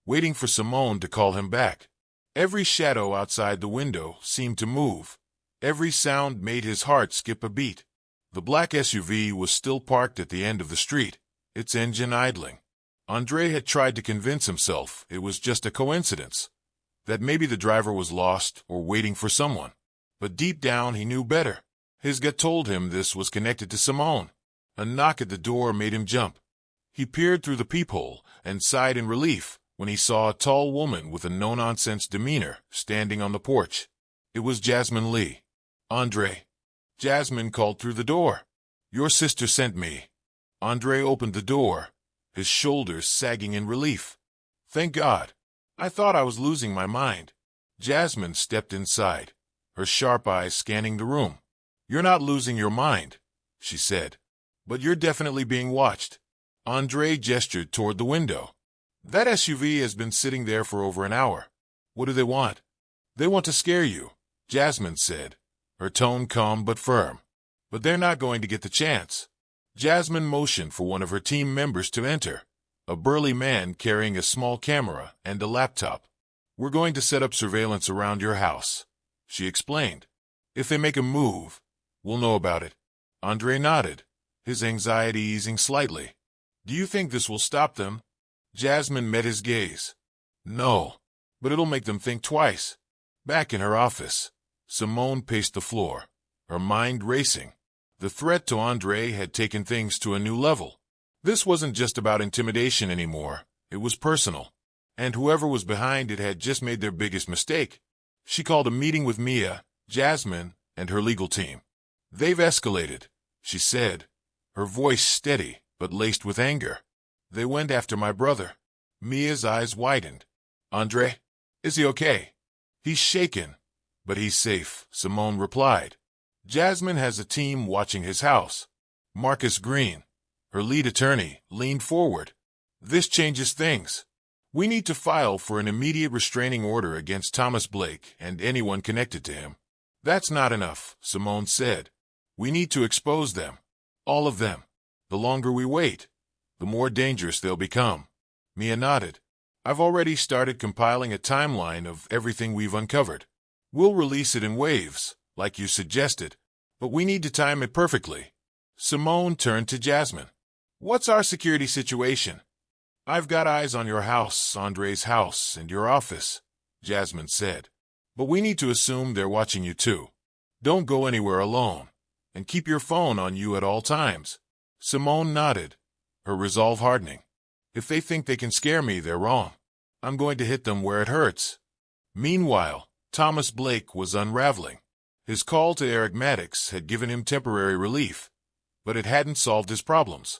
waiting for Simone to call him back. Every shadow outside the window seemed to move. Every sound made his heart skip a beat. The black SUV was still parked at the end of the street, its engine idling. Andre had tried to convince himself it was just a coincidence, that maybe the driver was lost or waiting for someone. But deep down he knew better. His gut told him this was connected to Simone. A knock at the door made him jump. He peered through the peephole and sighed in relief when he saw a tall woman with a no-nonsense demeanor standing on the porch. It was Jasmine Lee. Andre. Jasmine called through the door. Your sister sent me. Andre opened the door, his shoulders sagging in relief. Thank God. I thought I was losing my mind. Jasmine stepped inside, her sharp eyes scanning the room. You're not losing your mind, she said. But you're definitely being watched. Andre gestured toward the window. That SUV has been sitting there for over an hour. What do they want? They want to scare you, Jasmine said, her tone calm but firm. But they're not going to get the chance. Jasmine motioned for one of her team members to enter, a burly man carrying a small camera and a laptop. We're going to set up surveillance around your house, she explained. If they make a move, we'll know about it. Andre nodded, his anxiety easing slightly. Do you think this will stop them? Jasmine met his gaze. No, but it'll make them think twice. Back in her office, Simone paced the floor, her mind racing. The threat to Andre had taken things to a new level. This wasn't just about intimidation anymore, it was personal. And whoever was behind it had just made their biggest mistake. She called a meeting with Mia, Jasmine, and her legal team. They've escalated, she said, her voice steady but laced with anger. "They went after my brother." Mia's eyes widened. "Andre? Is he okay?" "He's shaken, but he's safe," Simone replied. "Jasmine has a team watching his house." Marcus Green, her lead attorney, leaned forward. "This changes things. We need to file for an immediate restraining order against Thomas Blake and anyone connected to him." "That's not enough," Simone said. "We need to expose them. All of them. The longer we wait, the more dangerous they'll become." Mia nodded. "I've already started compiling a timeline of everything we've uncovered. We'll release it in waves, like you suggested, but we need to time it perfectly." Simone turned to Jasmine. "What's our security situation?" "I've got eyes on your house, Andre's house, and your office," Jasmine said. "But we need to assume they're watching you too. Don't go anywhere alone, and keep your phone on you at all times." Simone nodded, her resolve hardening. "If they think they can scare me, they're wrong. I'm going to hit them where it hurts." Meanwhile, Thomas Blake was unraveling. His call to Eric Maddox had given him temporary relief, but it hadn't solved his problems.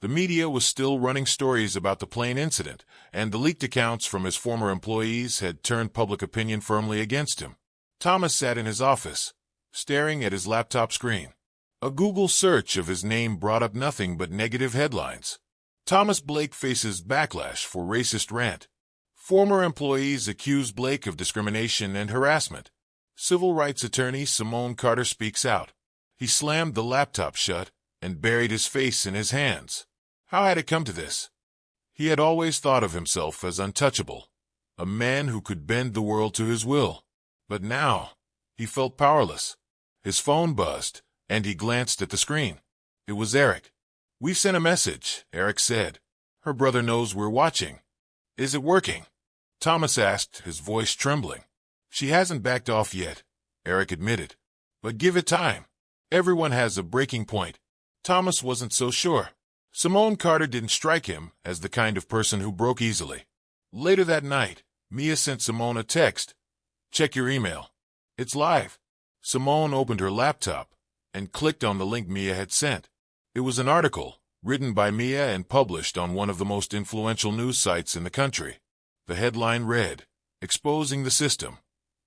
The media was still running stories about the plane incident, and the leaked accounts from his former employees had turned public opinion firmly against him. Thomas sat in his office, staring at his laptop screen. A Google search of his name brought up nothing but negative headlines. Thomas Blake faces backlash for racist rant. Former employees accuse Blake of discrimination and harassment. Civil rights attorney Simone Carter speaks out. He slammed the laptop shut and buried his face in his hands. How had it come to this? He had always thought of himself as untouchable, a man who could bend the world to his will. But now, he felt powerless. His phone buzzed, and he glanced at the screen. It was Eric. "We've sent a message," Eric said. "Her brother knows we're watching." "Is it working?" Thomas asked, his voice trembling. "She hasn't backed off yet," Eric admitted. "But give it time. Everyone has a breaking point." Thomas wasn't so sure. Simone Carter didn't strike him as the kind of person who broke easily. Later that night, Mia sent Simone a text. "Check your email. It's live." Simone opened her laptop and clicked on the link Mia had sent. It was an article, written by Mia and published on one of the most influential news sites in the country. The headline read, "Exposing the System: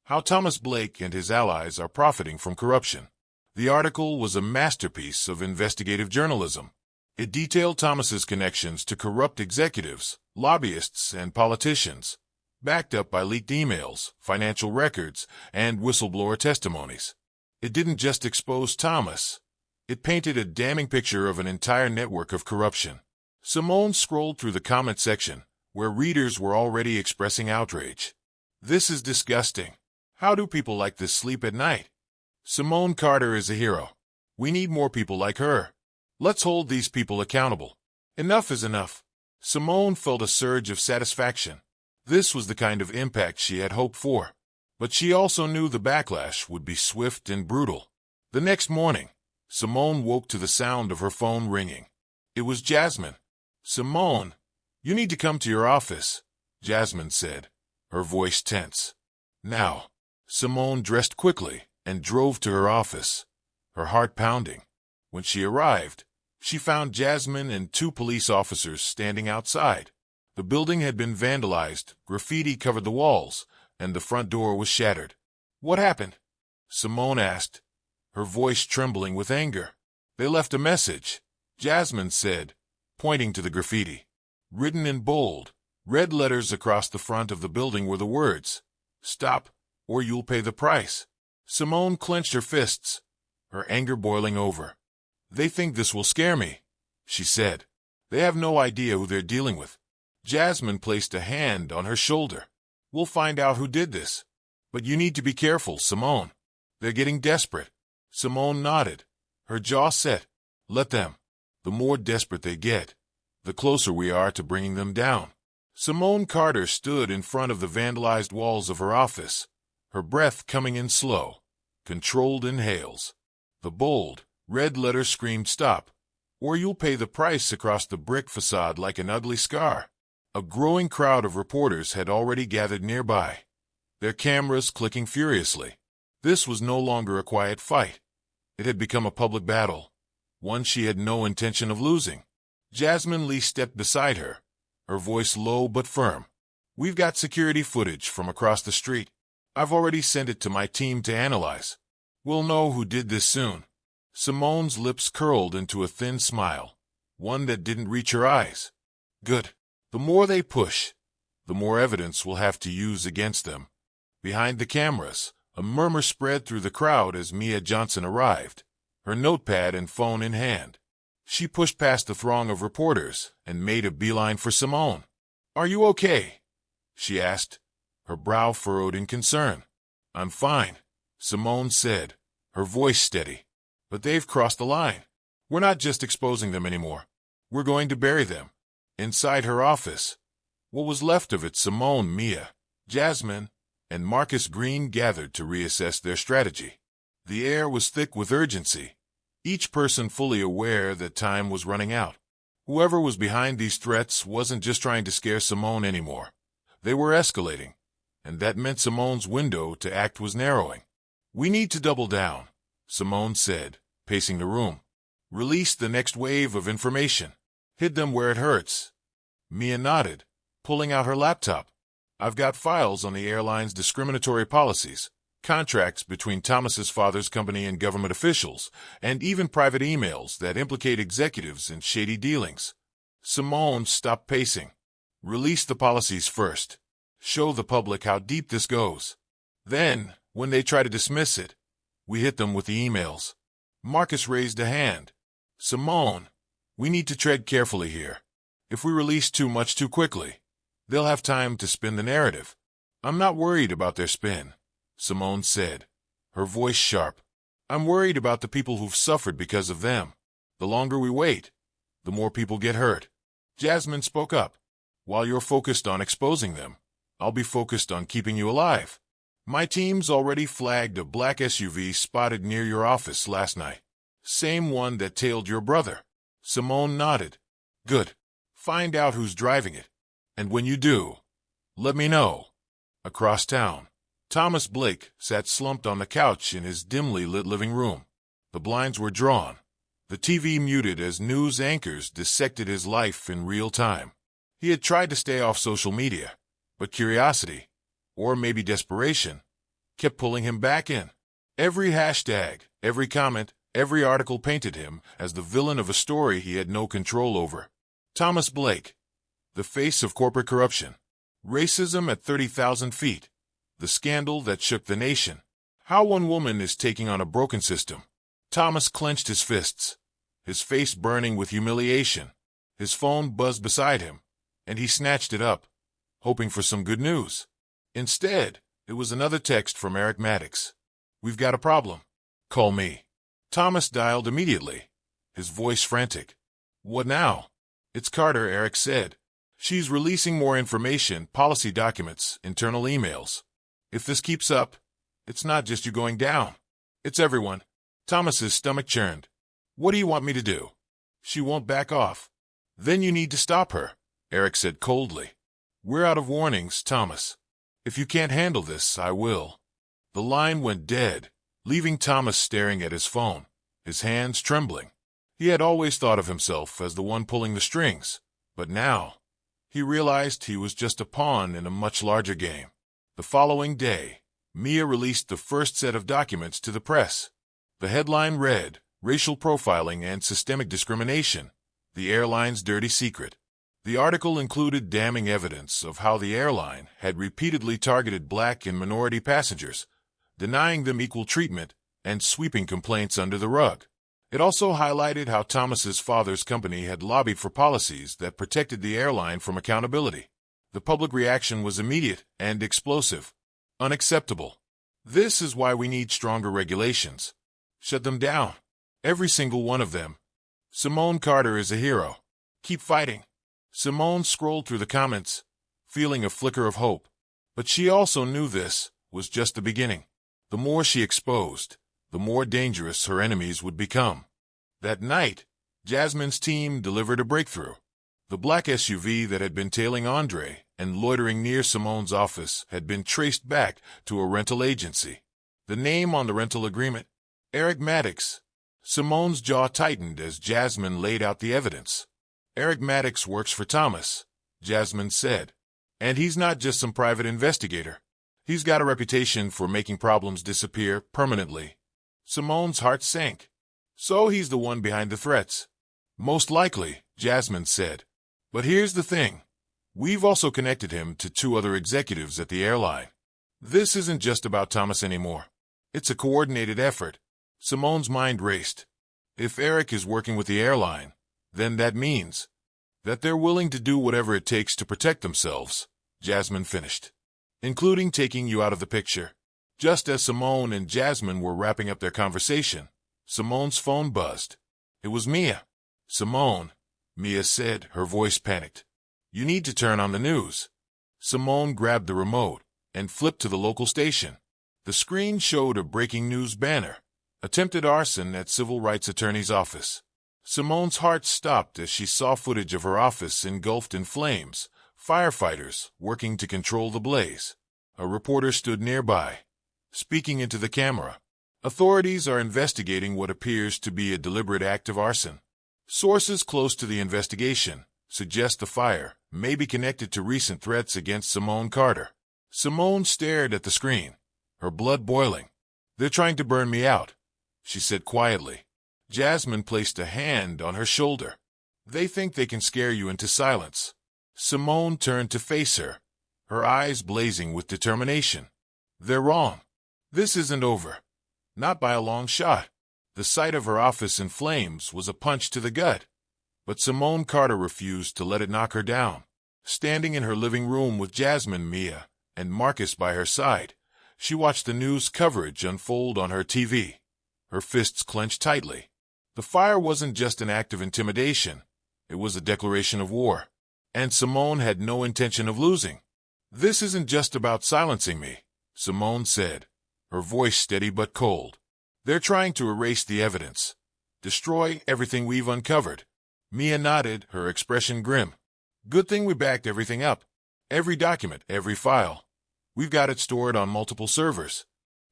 How Thomas Blake and His Allies Are Profiting from Corruption." The article was a masterpiece of investigative journalism. It detailed Thomas's connections to corrupt executives, lobbyists, and politicians, backed up by leaked emails, financial records, and whistleblower testimonies. It didn't just expose Thomas. It painted a damning picture of an entire network of corruption. Simone scrolled through the comment section, where readers were already expressing outrage. "This is disgusting. How do people like this sleep at night? Simone Carter is a hero. We need more people like her. Let's hold these people accountable. Enough is enough." Simone felt a surge of satisfaction. This was the kind of impact she had hoped for. But she also knew the backlash would be swift and brutal. The next morning, Simone woke to the sound of her phone ringing. It was Jasmine. "Simone, you need to come to your office," Jasmine said, her voice tense. "Now." Simone dressed quickly and drove to her office, her heart pounding. When she arrived, she found Jasmine and 2 police officers standing outside. The building had been vandalized, graffiti covered the walls, and the front door was shattered. "What happened?" Simone asked, her voice trembling with anger. "They left a message," Jasmine said, pointing to the graffiti. Written in bold, red letters across the front of the building were the words, "Stop, or you'll pay the price." Simone clenched her fists, her anger boiling over. "They think this will scare me," she said. "They have no idea who they're dealing with." Jasmine placed a hand on her shoulder. "We'll find out who did this. But you need to be careful, Simone. They're getting desperate." Simone nodded, her jaw set. "Let them. The more desperate they get, the closer we are to bringing them down." Simone Carter stood in front of the vandalized walls of her office, her breath coming in slow, controlled inhales. The bold, red letters screamed, "Stop, or you'll pay the price," across the brick facade like an ugly scar. A growing crowd of reporters had already gathered nearby, their cameras clicking furiously. This was no longer a quiet fight. It had become a public battle, one she had no intention of losing. Jasmine Lee stepped beside her, her voice low but firm. "We've got security footage from across the street. I've already sent it to my team to analyze. We'll know who did this soon." Simone's lips curled into a thin smile, one that didn't reach her eyes. "Good. The more they push, the more evidence we'll have to use against them." Behind the cameras, a murmur spread through the crowd as Mia Johnson arrived, her notepad and phone in hand. She pushed past the throng of reporters and made a beeline for Simone. "Are you okay?" she asked, her brow furrowed in concern. "I'm fine," Simone said, her voice steady. "But they've crossed the line. We're not just exposing them anymore. We're going to bury them." Inside her office, what was left of it, Simone, Mia, Jasmine, and Marcus Green gathered to reassess their strategy. The air was thick with urgency, each person fully aware that time was running out. Whoever was behind these threats wasn't just trying to scare Simone anymore. They were escalating, and that meant Simone's window to act was narrowing. "We need to double down," Simone said, pacing the room. "Release the next wave of information. Hit them where it hurts." Mia nodded, pulling out her laptop. "I've got files on the airline's discriminatory policies, contracts between Thomas's father's company and government officials, and even private emails that implicate executives in shady dealings." Simone stopped pacing. "Release the policies first. Show the public how deep this goes. Then, when they try to dismiss it, we hit them with the emails." Marcus raised a hand. "Simone, we need to tread carefully here. If we release too much too quickly, they'll have time to spin the narrative." "I'm not worried about their spin," Simone said, her voice sharp. "I'm worried about the people who've suffered because of them. The longer we wait, the more people get hurt." Jasmine spoke up. "While you're focused on exposing them, I'll be focused on keeping you alive. My team's already flagged a black SUV spotted near your office last night. Same one that tailed your brother." Simone nodded. "Good. Find out who's driving it. And when you do, let me know." Across town, Thomas Blake sat slumped on the couch in his dimly lit living room. The blinds were drawn, the TV muted as news anchors dissected his life in real time. He had tried to stay off social media, but curiosity, or maybe desperation, kept pulling him back in. Every hashtag, every comment, every article painted him as the villain of a story he had no control over. Thomas Blake, the face of corporate corruption, racism at 30,000 feet, the scandal that shook the nation. How one woman is taking on a broken system. Thomas clenched his fists, his face burning with humiliation. His phone buzzed beside him, and he snatched it up, hoping for some good news. Instead, it was another text from Eric Maddox. "We've got a problem. Call me." Thomas dialed immediately, his voice frantic. "What now?" "It's Carter," Eric said. "She's releasing more information, policy documents, internal emails. If this keeps up, it's not just you going down. It's everyone." Thomas's stomach churned. "What do you want me to do?" "She won't back off." "Then you need to stop her," Eric said coldly. "We're out of warnings, Thomas. If you can't handle this, I will." The line went dead, leaving Thomas staring at his phone, his hands trembling. He had always thought of himself as the one pulling the strings, but now he realized he was just a pawn in a much larger game. The following day, Mia released the first set of documents to the press. The headline read, "Racial Profiling and Systemic Discrimination, the Airline's Dirty Secret." The article included damning evidence of how the airline had repeatedly targeted black and minority passengers, denying them equal treatment and sweeping complaints under the rug. It also highlighted how Thomas's father's company had lobbied for policies that protected the airline from accountability. The public reaction was immediate and explosive. Unacceptable. This is why we need stronger regulations. Shut them down. Every single one of them. Simone Carter is a hero. Keep fighting. Simone scrolled through the comments, feeling a flicker of hope. But she also knew this was just the beginning. The more she exposed, the more dangerous her enemies would become. That night, Jasmine's team delivered a breakthrough. The black SUV that had been tailing Andre and loitering near Simone's office had been traced back to a rental agency. The name on the rental agreement? Eric Maddox. Simone's jaw tightened as Jasmine laid out the evidence. Eric Maddox works for Thomas, Jasmine said. And he's not just some private investigator. He's got a reputation for making problems disappear permanently. Simone's heart sank. So he's the one behind the threats. Most likely, Jasmine said. But here's the thing. We've also connected him to 2 other executives at the airline. This isn't just about Thomas anymore. It's a coordinated effort. Simone's mind raced. If Eric is working with the airline, then that means that they're willing to do whatever it takes to protect themselves, Jasmine finished, including taking you out of the picture. Just as Simone and Jasmine were wrapping up their conversation, Simone's phone buzzed. It was Mia. Simone, Mia said, her voice panicked. You need to turn on the news. Simone grabbed the remote and flipped to the local station. The screen showed a breaking news banner. Attempted arson at civil rights attorney's office. Simone's heart stopped as she saw footage of her office engulfed in flames, firefighters working to control the blaze. A reporter stood nearby, speaking into the camera. Authorities are investigating what appears to be a deliberate act of arson. Sources close to the investigation suggest the fire may be connected to recent threats against Simone Carter. Simone stared at the screen, her blood boiling. They're trying to burn me out, she said quietly. Jasmine placed a hand on her shoulder. They think they can scare you into silence. Simone turned to face her, her eyes blazing with determination. They're wrong. This isn't over. Not by a long shot. The sight of her office in flames was a punch to the gut. But Simone Carter refused to let it knock her down. Standing in her living room with Jasmine, Mia, and Marcus by her side, she watched the news coverage unfold on her TV. Her fists clenched tightly. The fire wasn't just an act of intimidation. It was a declaration of war. And Simone had no intention of losing. This isn't just about silencing me, Simone said, her voice steady but cold. They're trying to erase the evidence. Destroy everything we've uncovered. Mia nodded, her expression grim. Good thing we backed everything up. Every document, every file. We've got it stored on multiple servers.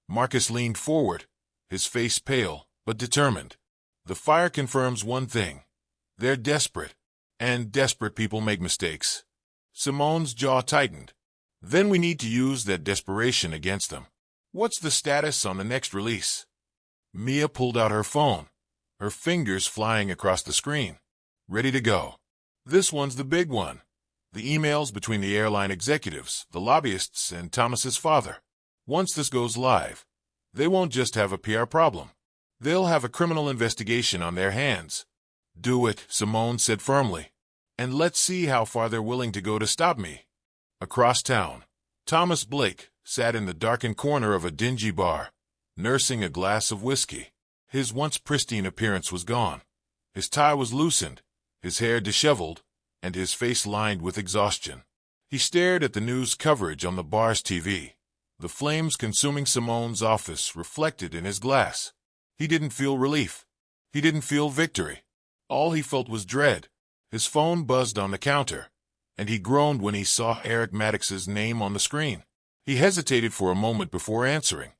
Marcus leaned forward, his face pale, but determined. The fire confirms one thing. They're desperate. And desperate people make mistakes. Simone's jaw tightened. Then we need to use that desperation against them. What's the status on the next release? Mia pulled out her phone, her fingers flying across the screen. Ready to go. This one's the big one. The emails between the airline executives, the lobbyists, and Thomas's father. Once this goes live, they won't just have a PR problem. They'll have a criminal investigation on their hands. Do it, Simone said firmly. And let's see how far they're willing to go to stop me. Across town, Thomas Blake sat in the darkened corner of a dingy bar, nursing a glass of whiskey. His once pristine appearance was gone. His tie was loosened, his hair disheveled, and his face lined with exhaustion. He stared at the news coverage on the bar's TV, the flames consuming Simone's office reflected in his glass. He didn't feel relief. He didn't feel victory. All he felt was dread. His phone buzzed on the counter, and he groaned when he saw Eric Maddox's name on the screen. He hesitated for a moment before answering.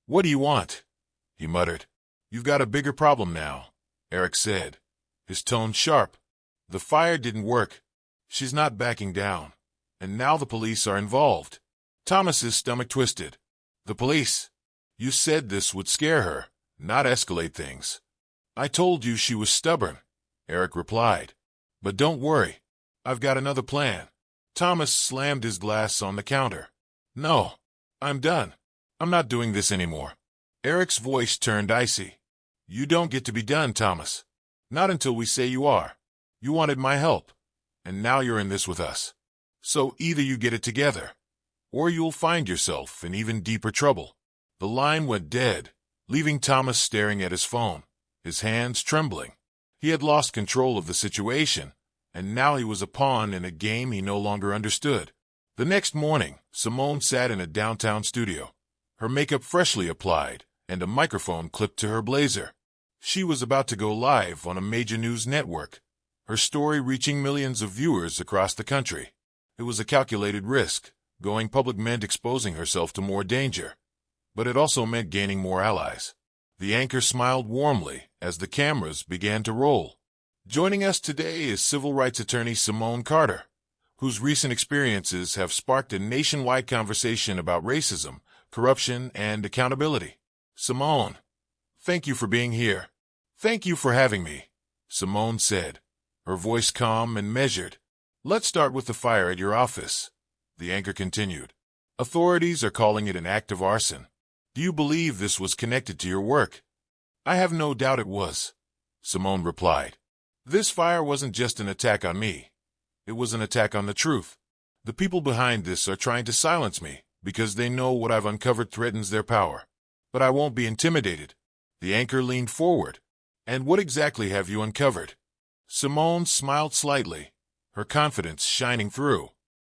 What do you want? He muttered. You've got a bigger problem now, Eric said, his tone sharp. The fire didn't work. She's not backing down. And now the police are involved. Thomas's stomach twisted. The police? You said this would scare her, not escalate things. I told you she was stubborn, Eric replied. But don't worry. I've got another plan. Thomas slammed his glass on the counter. No. I'm done. I'm not doing this anymore. Eric's voice turned icy. You don't get to be done, Thomas. Not until we say you are. You wanted my help, and now you're in this with us. So either you get it together, or you'll find yourself in even deeper trouble. The line went dead, leaving Thomas staring at his phone, his hands trembling. He had lost control of the situation, and now he was a pawn in a game he no longer understood. The next morning, Simone sat in a downtown studio, her makeup freshly applied and a microphone clipped to her blazer. She was about to go live on a major news network, her story reaching millions of viewers across the country. It was a calculated risk. Going public meant exposing herself to more danger, but it also meant gaining more allies. The anchor smiled warmly as the cameras began to roll. Joining us today is civil rights attorney Simone Carter, whose recent experiences have sparked a nationwide conversation about racism, corruption, and accountability. Simone, thank you for being here. Thank you for having me, Simone said, her voice calm and measured. Let's start with the fire at your office, the anchor continued. Authorities are calling it an act of arson. Do you believe this was connected to your work? I have no doubt it was, Simone replied. This fire wasn't just an attack on me. It was an attack on the truth. The people behind this are trying to silence me because they know what I've uncovered threatens their power. But I won't be intimidated. The anchor leaned forward. And what exactly have you uncovered? Simone smiled slightly, her confidence shining through.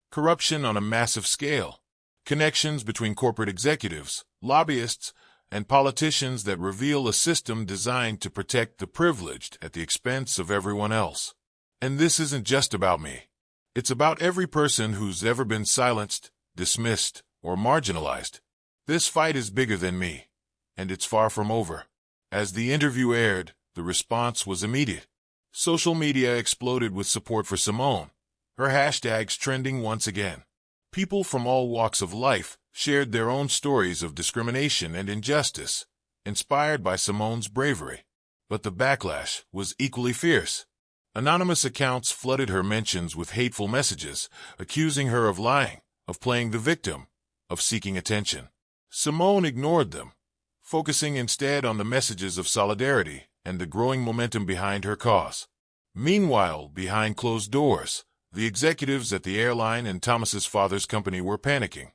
Corruption on a massive scale. Connections between corporate executives, lobbyists, and politicians that reveal a system designed to protect the privileged at the expense of everyone else. And this isn't just about me. It's about every person who's ever been silenced, dismissed, or marginalized. This fight is bigger than me, and it's far from over. As the interview aired, the response was immediate. Social media exploded with support for Simone, her hashtags trending once again. People from all walks of life shared their own stories of discrimination and injustice, inspired by Simone's bravery. But the backlash was equally fierce. Anonymous accounts flooded her mentions with hateful messages, accusing her of lying, of playing the victim, of seeking attention. Simone ignored them, focusing instead on the messages of solidarity and the growing momentum behind her cause. Meanwhile, behind closed doors, the executives at the airline and Thomas's father's company were panicking.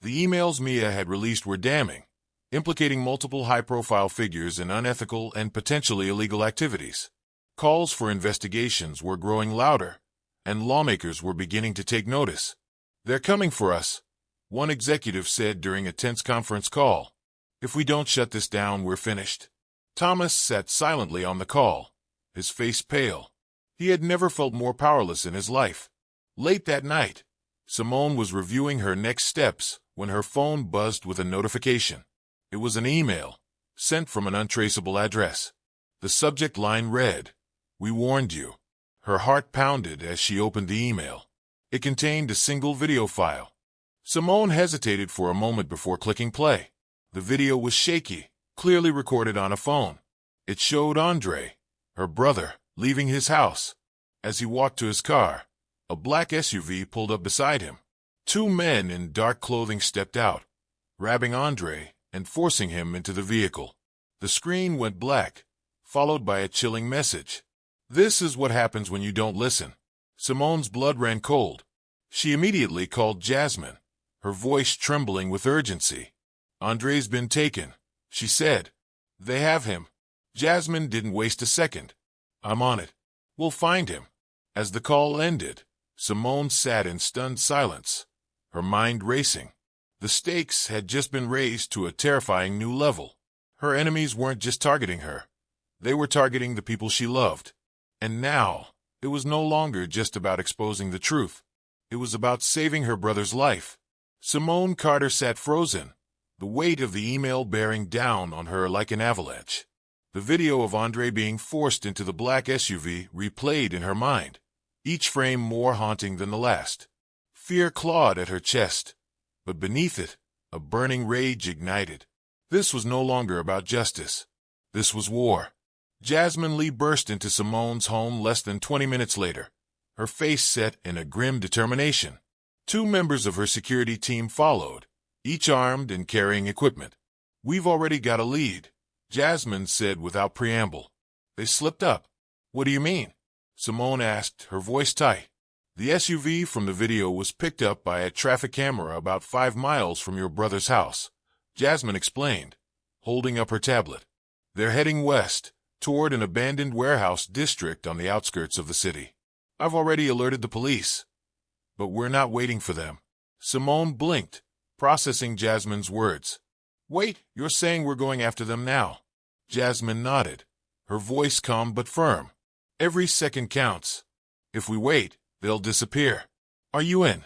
The emails Mia had released were damning, implicating multiple high-profile figures in unethical and potentially illegal activities. Calls for investigations were growing louder, and lawmakers were beginning to take notice. They're coming for us, one executive said during a tense conference call. If we don't shut this down, we're finished. Thomas sat silently on the call, his face pale. He had never felt more powerless in his life. Late that night, Simone was reviewing her next steps when her phone buzzed with a notification. It was an email, sent from an untraceable address. The subject line read, "We warned you." Her heart pounded as she opened the email. It contained a single video file. Simone hesitated for a moment before clicking play. The video was shaky, clearly recorded on a phone. It showed Andre, her brother, leaving his house. As he walked to his car, a black SUV pulled up beside him. Two men in dark clothing stepped out, grabbing Andre and forcing him into the vehicle. The screen went black, followed by a chilling message. This is what happens when you don't listen. Simone's blood ran cold. She immediately called Jasmine, her voice trembling with urgency. Andre's been taken, she said. They have him. Jasmine didn't waste a second. I'm on it. We'll find him. As the call ended, Simone sat in stunned silence, her mind racing. The stakes had just been raised to a terrifying new level. Her enemies weren't just targeting her. They were targeting the people she loved. And now, it was no longer just about exposing the truth. It was about saving her brother's life. Simone Carter sat frozen, the weight of the email bearing down on her like an avalanche. The video of Andre being forced into the black SUV replayed in her mind, each frame more haunting than the last. Fear clawed at her chest, but beneath it, a burning rage ignited. This was no longer about justice. This was war. Jasmine Lee burst into Simone's home less than 20 minutes later, her face set in a grim determination. Two members of her security team followed, each armed and carrying equipment. We've already got a lead, Jasmine said without preamble. They slipped up. What do you mean? Simone asked, her voice tight. The SUV from the video was picked up by a traffic camera about 5 miles from your brother's house, Jasmine explained, holding up her tablet. They're heading west, toward an abandoned warehouse district on the outskirts of the city. I've already alerted the police. But we're not waiting for them. Simone blinked, processing Jasmine's words. Wait, you're saying we're going after them now? Jasmine nodded, her voice calm but firm. Every second counts. If we wait, they'll disappear. Are you in?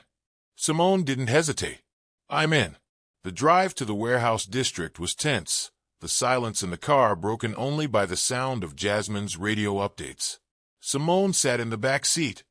Simone didn't hesitate. I'm in. The drive to the warehouse district was tense, the silence in the car broken only by the sound of Jasmine's radio updates. Simone sat in the back seat,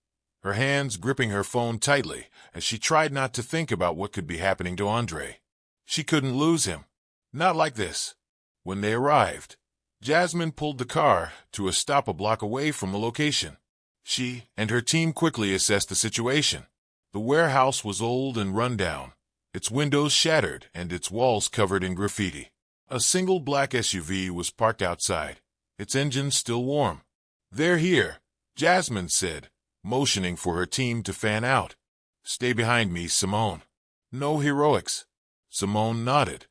her hands gripping her phone tightly as she tried not to think about what could be happening to Andre. She couldn't lose him. Not like this. When they arrived, Jasmine pulled the car to a stop a block away from the location. She and her team quickly assessed the situation. The warehouse was old and run down, its windows shattered and its walls covered in graffiti. A single black SUV was parked outside, its engine still warm. "They're here," Jasmine said, motioning for her team to fan out. "Stay behind me, Simone." "No heroics." Simone nodded,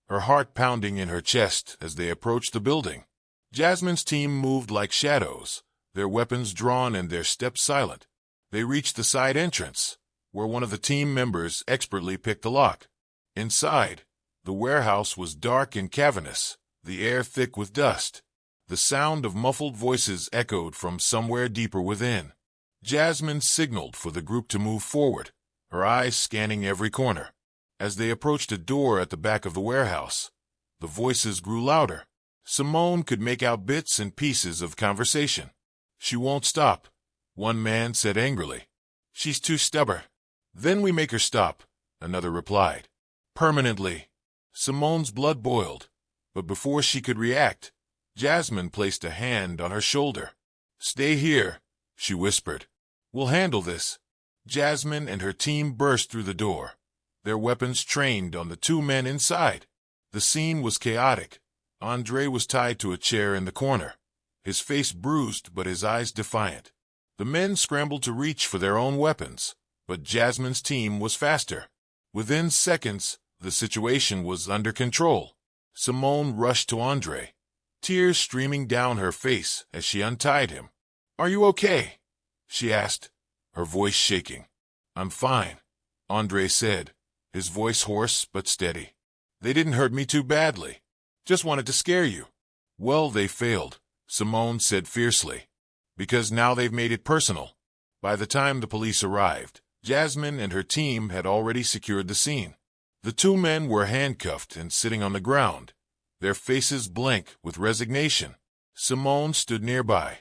her heart pounding in her chest as they approached the building. Jasmine's team moved like shadows, their weapons drawn and their steps silent. They reached the side entrance, where one of the team members expertly picked the lock. Inside, the warehouse was dark and cavernous, the air thick with dust. The sound of muffled voices echoed from somewhere deeper within. Jasmine signaled for the group to move forward, her eyes scanning every corner. As they approached a door at the back of the warehouse, the voices grew louder. Simone could make out bits and pieces of conversation. "She won't stop," one man said angrily. "She's too stubborn." "Then we make her stop," another replied. "Permanently." Simone's blood boiled, but before she could react, Jasmine placed a hand on her shoulder. "Stay here," she whispered. "We'll handle this." Jasmine and her team burst through the door, their weapons trained on the two men inside. The scene was chaotic. Andre was tied to a chair in the corner, his face bruised but his eyes defiant. The men scrambled to reach for their own weapons, but Jasmine's team was faster. Within seconds, the situation was under control. Simone rushed to Andre, tears streaming down her face as she untied him. "Are you okay?" she asked, her voice shaking. "I'm fine," Andre said, his voice hoarse but steady. "They didn't hurt me too badly. Just wanted to scare you." "Well, they failed," Simone said fiercely, "because now they've made it personal." By the time the police arrived, Jasmine and her team had already secured the scene. The two men were handcuffed and sitting on the ground, their faces blank with resignation. Simone stood nearby,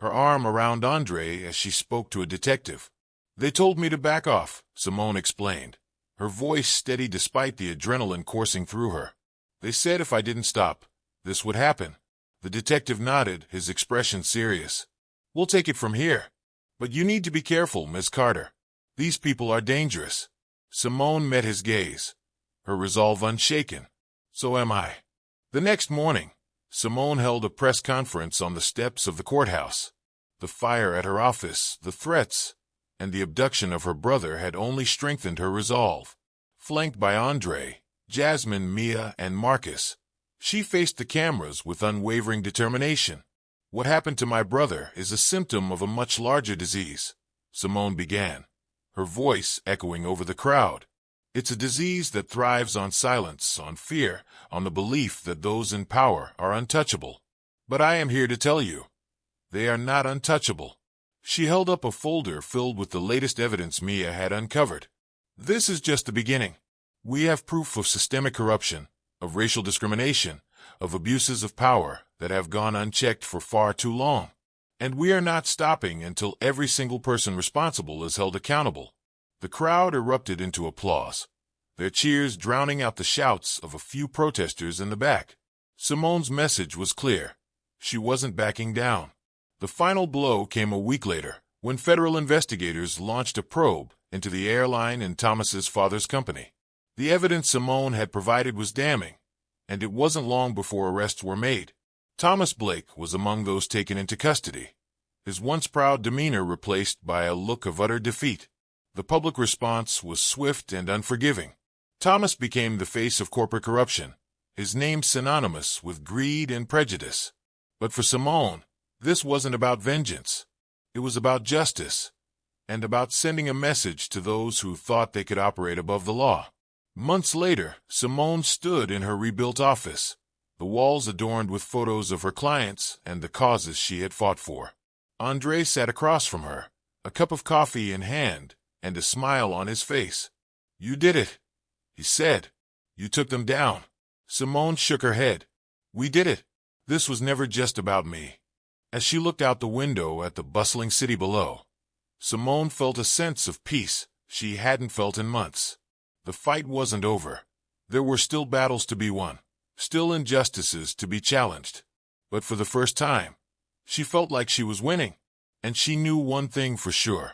her arm around Andre as she spoke to a detective. "They told me to back off," Simone explained, her voice steady despite the adrenaline coursing through her. "They said if I didn't stop, this would happen." The detective nodded, his expression serious. "We'll take it from here. But you need to be careful, Miss Carter. These people are dangerous." Simone met his gaze, her resolve unshaken. "So am I." The next morning, Simone held a press conference on the steps of the courthouse. The fire at her office, the threats, and the abduction of her brother had only strengthened her resolve. Flanked by Andre, Jasmine, Mia, and Marcus, she faced the cameras with unwavering determination. "What happened to my brother is a symptom of a much larger disease," Simone began, her voice echoing over the crowd. "It's a disease that thrives on silence, on fear, on the belief that those in power are untouchable. But I am here to tell you, they are not untouchable." She held up a folder filled with the latest evidence Mia had uncovered. "This is just the beginning. We have proof of systemic corruption, of racial discrimination, of abuses of power that have gone unchecked for far too long. And we are not stopping until every single person responsible is held accountable." The crowd erupted into applause, their cheers drowning out the shouts of a few protesters in the back. Simone's message was clear. She wasn't backing down. The final blow came a week later, when federal investigators launched a probe into the airline and Thomas's father's company. The evidence Simone had provided was damning, and it wasn't long before arrests were made. Thomas Blake was among those taken into custody, his once proud demeanor replaced by a look of utter defeat. The public response was swift and unforgiving. Thomas became the face of corporate corruption, his name synonymous with greed and prejudice. But for Simone, this wasn't about vengeance. It was about justice, and about sending a message to those who thought they could operate above the law. Months later, Simone stood in her rebuilt office, the walls adorned with photos of her clients and the causes she had fought for. Andre sat across from her, a cup of coffee in hand and a smile on his face. "You did it," he said. "You took them down." Simone shook her head. We did it. This was never just about me. As she looked out the window at the bustling city below, Simone felt a sense of peace she hadn't felt in months. The fight wasn't over. There were still battles to be won, still injustices to be challenged. But for the first time, she felt like she was winning. And she knew one thing for sure.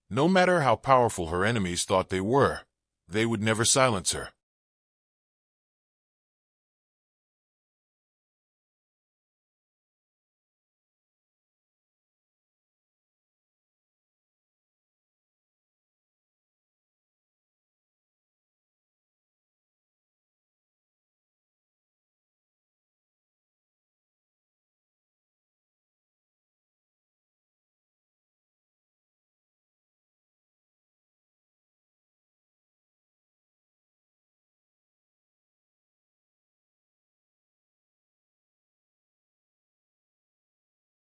No matter how powerful her enemies thought they were, they would never silence her.